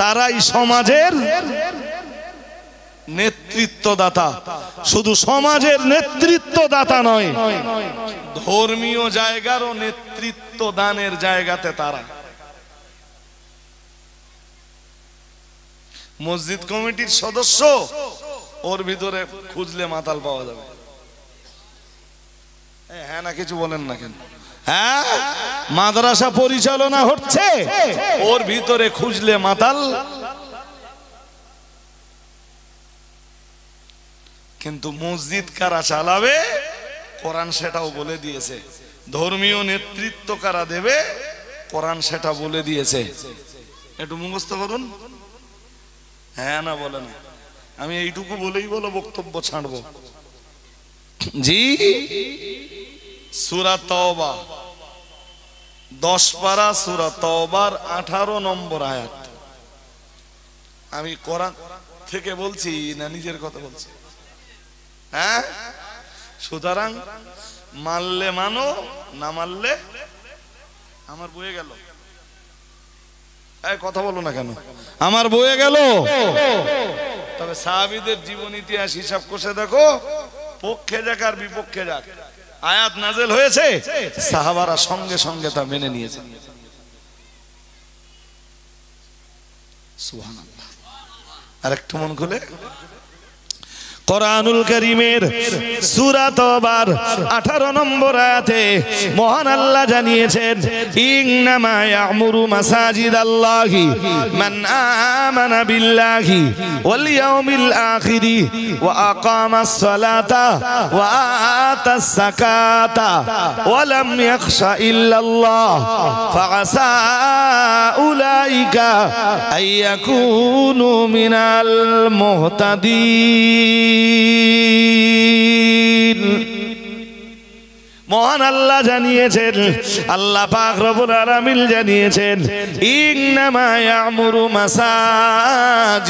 তারাই সমাজের নেতৃত্বদাতা। শুধু সমাজের নেতৃত্বদাতা নয়, ধর্মীয় জায়গারও নেতৃত্ব দানের জায়গাতে তারা। মসজিদ কমিটির সদস্য, ওর ভিতরে খুঁজলে মাতাল পাওয়া যাবে। হ্যাঁ না, কিছু বলেন না কেন? হ্যাঁ, মাদ্রাসা পরিচালনা হচ্ছে, ওর ভিতরে খুঁজলে মাতাল। কিন্তু মসজিদ কারা চালাবে কোরআন সেটাও বলে দিয়েছে, ধর্মীয় নেতৃত্ব কারা দেবে কোরআন সেটা বলে দিয়েছে। একটু মুখস্থ করুন। হ্যাঁ না বলে না? আমি এইটুকু বলেই বলো বক্তব্য ছাড়বো। জি, সূরা তওবা 10 পারা, সূরা তওবার 18 নম্বর আয়াত। আমি কোরআন থেকে বলছি না নিজের কথা বলছি? হ্যাঁ, সুতরাং মানলে মানো, না মানলে আমার বয়ে গেল। কথা বলো না কেন? আমার বয়ে গেল। তবে সাহাবীদের জীবন ইতিহাস হিসাব কষে দেখো, পক্ষে যাক আর বিপক্ষে যাক, আয়াত নাজেল হয়েছে, সাহাবারা সঙ্গে সঙ্গে তা মেনে নিয়েছে। সুবহানাল্লাহ। আরেকটু মন খুলে কোরআনুল কারীমের সূরা তওবার 18 নম্বর আয়াতে মহান আল্লাহ জানিয়েছেন, ইন্নামা ইয়ামুরু মাসাজিদাল্লাহি মান আমানা বিল্লাহি ওয়াল ইয়াউমিল আখিরি ওয়া আকামাস সালাতা ওয়া আতাস যাকাতা ওয়া লাম ইয়াখশা ইল্লাল্লাহ ফাআসা উলাইকা আইয়াকুনু মিনাল মুহতাদিন। মহান আল্লাহ জানিয়েছেন, আল্লাহ পাক রব্বুল আলামিন জানিয়েছেন, ইন্নামা ইয়ামুরু মাসাজিদাল্লাহ।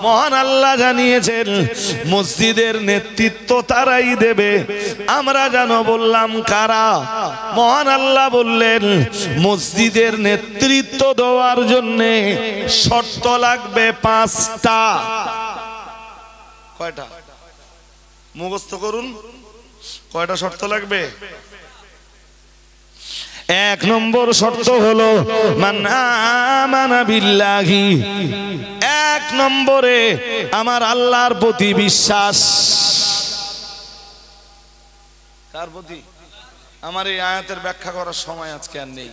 মহান আল্লাহ জানিয়েছেন মসজিদের নেতৃত্ব তারাই দেবে। আমরা জানো বললাম কারা? মহান আল্লাহ বললেন মসজিদের নেতৃত্ব দেওয়ার জন্য শর্ত লাগবে 5টা। কয়টা? মুখস্থ করুন। কয়টা শর্ত লাগবে? 1 নম্বর শর্ত হলো মান আমানা বিল্লাহি। 1 নম্বরে আমার আল্লাহর প্রতি বিশ্বাস। কার প্রতি? আমার এই আয়াতের ব্যাখ্যা করার সময় আজকে আর নেই।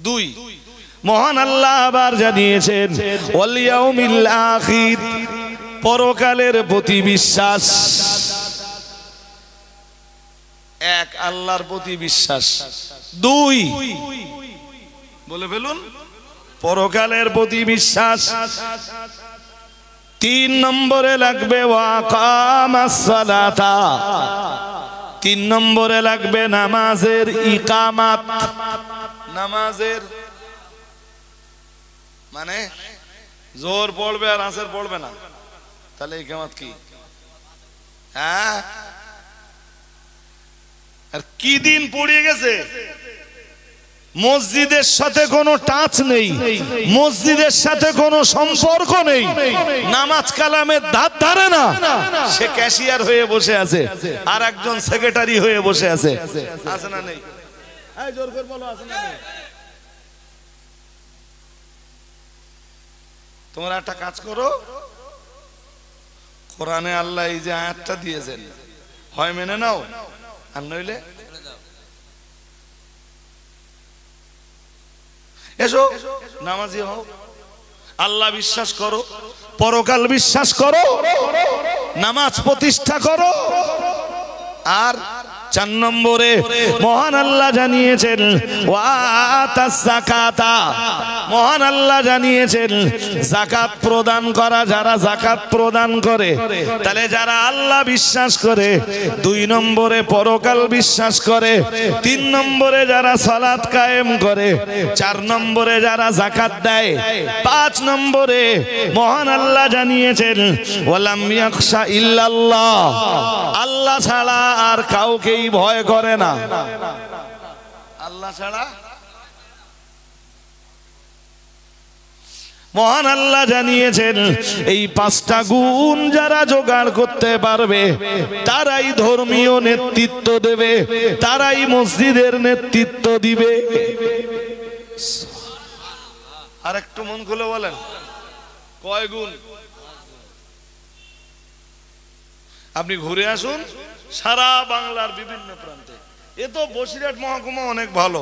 2, মহান আল্লাহ আবার জানিয়েছেন ওয়াল ইয়াউমিল আখির, পরকালের প্রতি বিশ্বাস। 1 আল্লাহর প্রতি বিশ্বাস, 2 বলে ফেলুন পরকালের প্রতি বিশ্বাস, 3 নম্বরে লাগবে ওয়া আকামাস সালাতা। 3 নম্বরে লাগবে নামাজের ইকামাত। নামাজের মানে জোর পড়বে আর আসর পড়বে না, তাহলে ইকামত কি? হ্যাঁ, আর কি দিন পড়িয়ে গেছে, মসজিদের সাথে কোনো টাচ নেই, মসজিদের সাথে কোনো সম্পর্ক নেই, নামাজ কালামের ধার ধারে না, সে ক্যাশিয়ার হয়ে বসে আছে আর একজন সেক্রেটারি হয়ে বসে আছে। আছে না নেই? জোর করে বলো, আছে না? তোমরা একটা কাজ করো, কোরআনে আল্লাহ এই যে আয়াতটা দিয়েছেন, হয় মেনে নাও, আর নইলে এসো নামাজি হও। আল্লাহ বিশ্বাস করো, পরকাল বিশ্বাস করো, নামাজ প্রতিষ্ঠা করো। আর 4 নম্বরে মহান আল্লাহ জানিয়েছেন ওয়াতাস যাকাতা, মহান আল্লাহ জানিয়েছেন যাকাত প্রদান করা। যারা যাকাত প্রদান করে, তাহলে যারা আল্লাহ বিশ্বাস করে, 2 নম্বরে পরকাল বিশ্বাস করে, 3 নম্বরে যারা সালাত কায়েম করে, 4 নম্বরে যারা যাকাত দেয়, 5 নম্বরে মহান আল্লাহ জানিয়েছেন ওয়ালাম ইয়াখশা ইল্লাল্লাহ, আল্লাহ ছাড়া আর কাউকে ভয় করে না, আল্লাহ ছাড়া। মহান আল্লাহ জানিয়েছেন এই 5টা গুণ যারা জোগাড় করতে পারবে, তারাই ধর্মীয় নেতৃত্ব দেবে, তারাই মসজিদের নেতৃত্ব দিবে। আর একটু মন খুলে বলেন, কয় গুণ? আপনি ঘুরে আসুন সারা বাংলার বিভিন্ন প্রান্তে। এ তো বসিরহাট মহকুমা অনেক ভালো,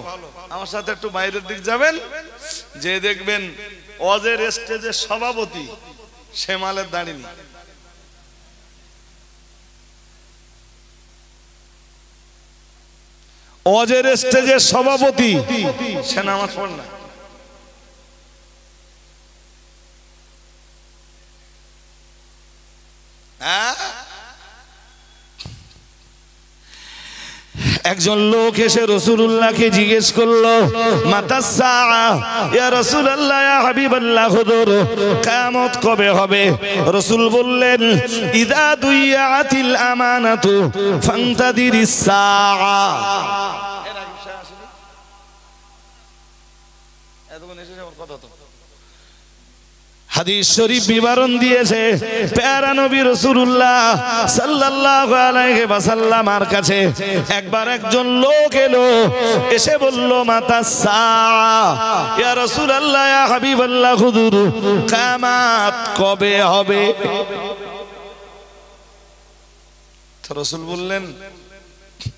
আমার সাথে একটু বাইরের দিক যাবেন, যে দেখবেন অজের স্টেজের সভাপতি শেমালের দাঁড়িয়ে, অজের স্টেজের সভাপতি সে নামাজ পড়ে না। একজন লোক এসে রাসূলুল্লাহকে জিজ্ঞেস করলো, মাতা সাআ ইয়া রাসূলুল্লাহ ইয়া হাবিবাল্লাহ, হুজুর কিয়ামত কবে হবে? রাসূল বললেন, ইযা দুইয়াতিল আমানাতু ফান্তাদিরিস সাআ। হাদিস শরীফ বিবরণ দিয়েছে প্যারা নবী রাসূলুল্লাহ সাল্লাল্লাহু আলাইহি ওয়াসাল্লামের কাছে একবার একজন লোক এলো, এসে বলল, মাতা সাআ ইয়া রাসূলুল্লাহ ইয়া হাবিবাল্লাহ, হুজুর কিয়ামত কবে হবে? তো রাসূল বললেন,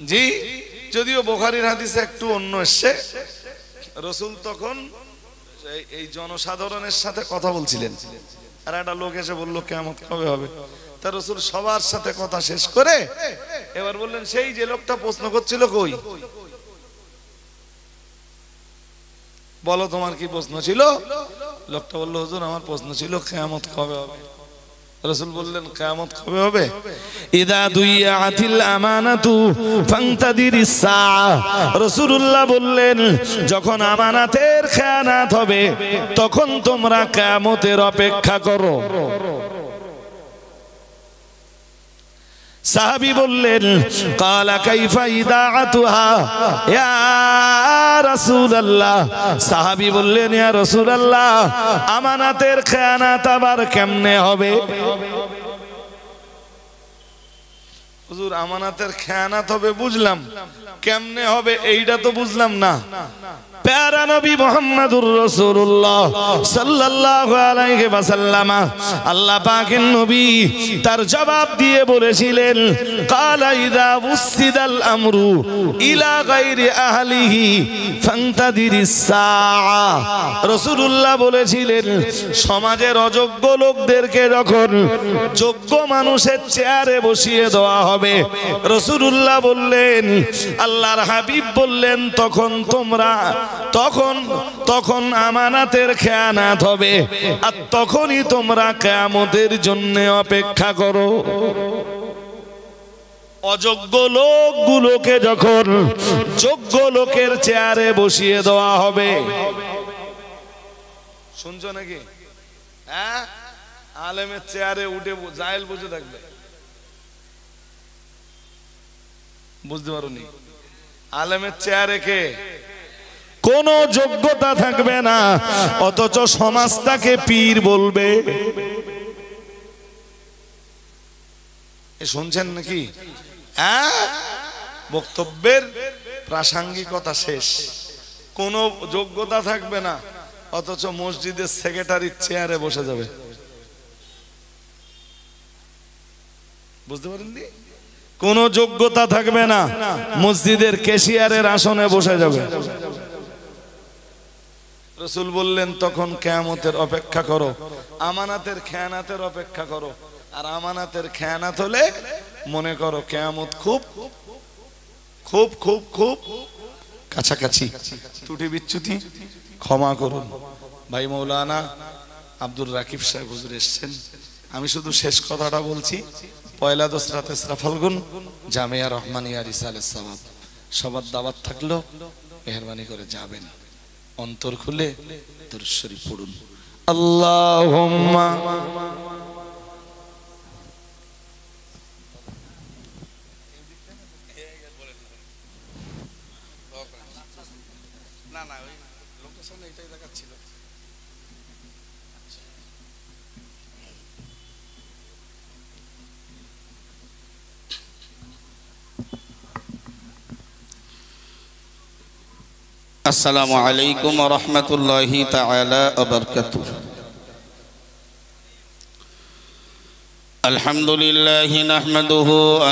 জি, যদিও বুখারীর হাদিসে একটু অন্য এসেছে, রাসূল তখন এই জনসাধারণের সাথে কথা বলছিলেন, আর একটা লোক এসে বলল কিয়ামত কবে হবে। তা রাসূল সবার সাথে কথা শেষ করে এবার বললেন, সেই যে লোকটা প্রশ্ন করছিল, কই, বলো তোমার কি প্রশ্ন ছিল? লোকটা বলল, হুজুর আমার প্রশ্ন ছিল কিয়ামত কবে হবে। রাসূল বললেন, কিয়ামত কবে হবে? ইযা দুইয়াতিল আমানাতু ফান্তাদিরিস সাআ। রাসূলুল্লাহ বললেন, যখন আমানাতের খেয়ানত হবে তখন তোমরা কিয়ামতের অপেক্ষা করো। সাহাবী বললেন, ক্বালা কাইফা ইদাআতুহা ইয়া রাসূলুল্লাহ। সাহাবী বললেন, ইয়া রাসূলুল্লাহ, আমানাতের খেয়ানত আবার কেমনে হবে? হুজুর আমানাতের খেয়ানত হবে বুঝলাম, কেমনে হবে এইটা তো বুঝলাম না। প্যারা নবী মুহাম্মদুর রাসূলুল্লাহ সাল্লাল্লাহু আলাইহি ওয়াসাল্লাম, আল্লাহ পাকের নবী তার জবাব দিয়ে বলেছিলেন, ক্বালা ইযা উসিদাল আমরু ইলা গায়রি আহলিহি ফান্তাদিরিস সাআ। রাসূলুল্লাহ বলেছিলেন, সমাজের অযোগ্য লোকদেরকে যখন যোগ্য মানুষের চেয়ারে বসিয়ে দেওয়া হবে, রাসূলুল্লাহ বললেন, আল্লাহর হাবিব বললেন, তখন আমানাতের খেয়ানত হবে, আর তখনই তোমরা কিয়ামতের জন্য অপেক্ষা করো। অযোগ্য লোকগুলোকে যখন যোগ্য লোকের চেয়ারে বসিয়ে দেওয়া হবে, শুনছো নাকি? হ্যাঁ, আলেমের চেয়ারে উঠে জাহেল বসে থাকবে, বুঝতে পারোনি? আলেমের চেয়ারে কে? কোন যোগ্যতা থাকবে না, অথচ সমাজ তাকে পীর বলবে। শুনছেন নাকি? বক্তব্যের প্রাসঙ্গিকতা শেষ, কোনো যোগ্যতা থাকবে না, অথচ মসজিদের সেক্রেটারির চেয়ারে বসে যাবে। বুঝতে পারেননি? কোনো যোগ্যতা থাকবে না, মসজিদের ক্যাশিয়ারের আসনে বসে যাবে। রাসূল বললেন তখন কিয়ামতের অপেক্ষা করো, আমানাতের খেয়ানাতের অপেক্ষা করো। আর আমানাতের খেয়ানাত হলে মনে করো কিয়ামত খুব খুব খুব খুব কাছাকাছি। ত্রুটি বিচ্যুতি ক্ষমা করুন। ভাই মৌলানা আব্দুর রাকিব সাহেব হুজুর এসেছেন, আমি শুধু শেষ কথাটা বলছি। পয়লা দোসরা তেসরা ফাল্গুন জামিয়া রহমানিয়া রিসালাত সাওয়াব সবার দাওয়াত থাকলো, মেহেরবানি করে যাবেন, অন্তর খুলে দুরূদ শরীফ পড়ুন। আল্লাহুম্মা না না ওই লোকেশন এইটাই দেখাচ্ছিল। আসসালামু আলাইকুম ওয়া রাহমাতুল্লাহি তাআলা ওয়া বারাকাতুহু। আলহামদুলিল্লাহি নাহমাদুহু ওয়া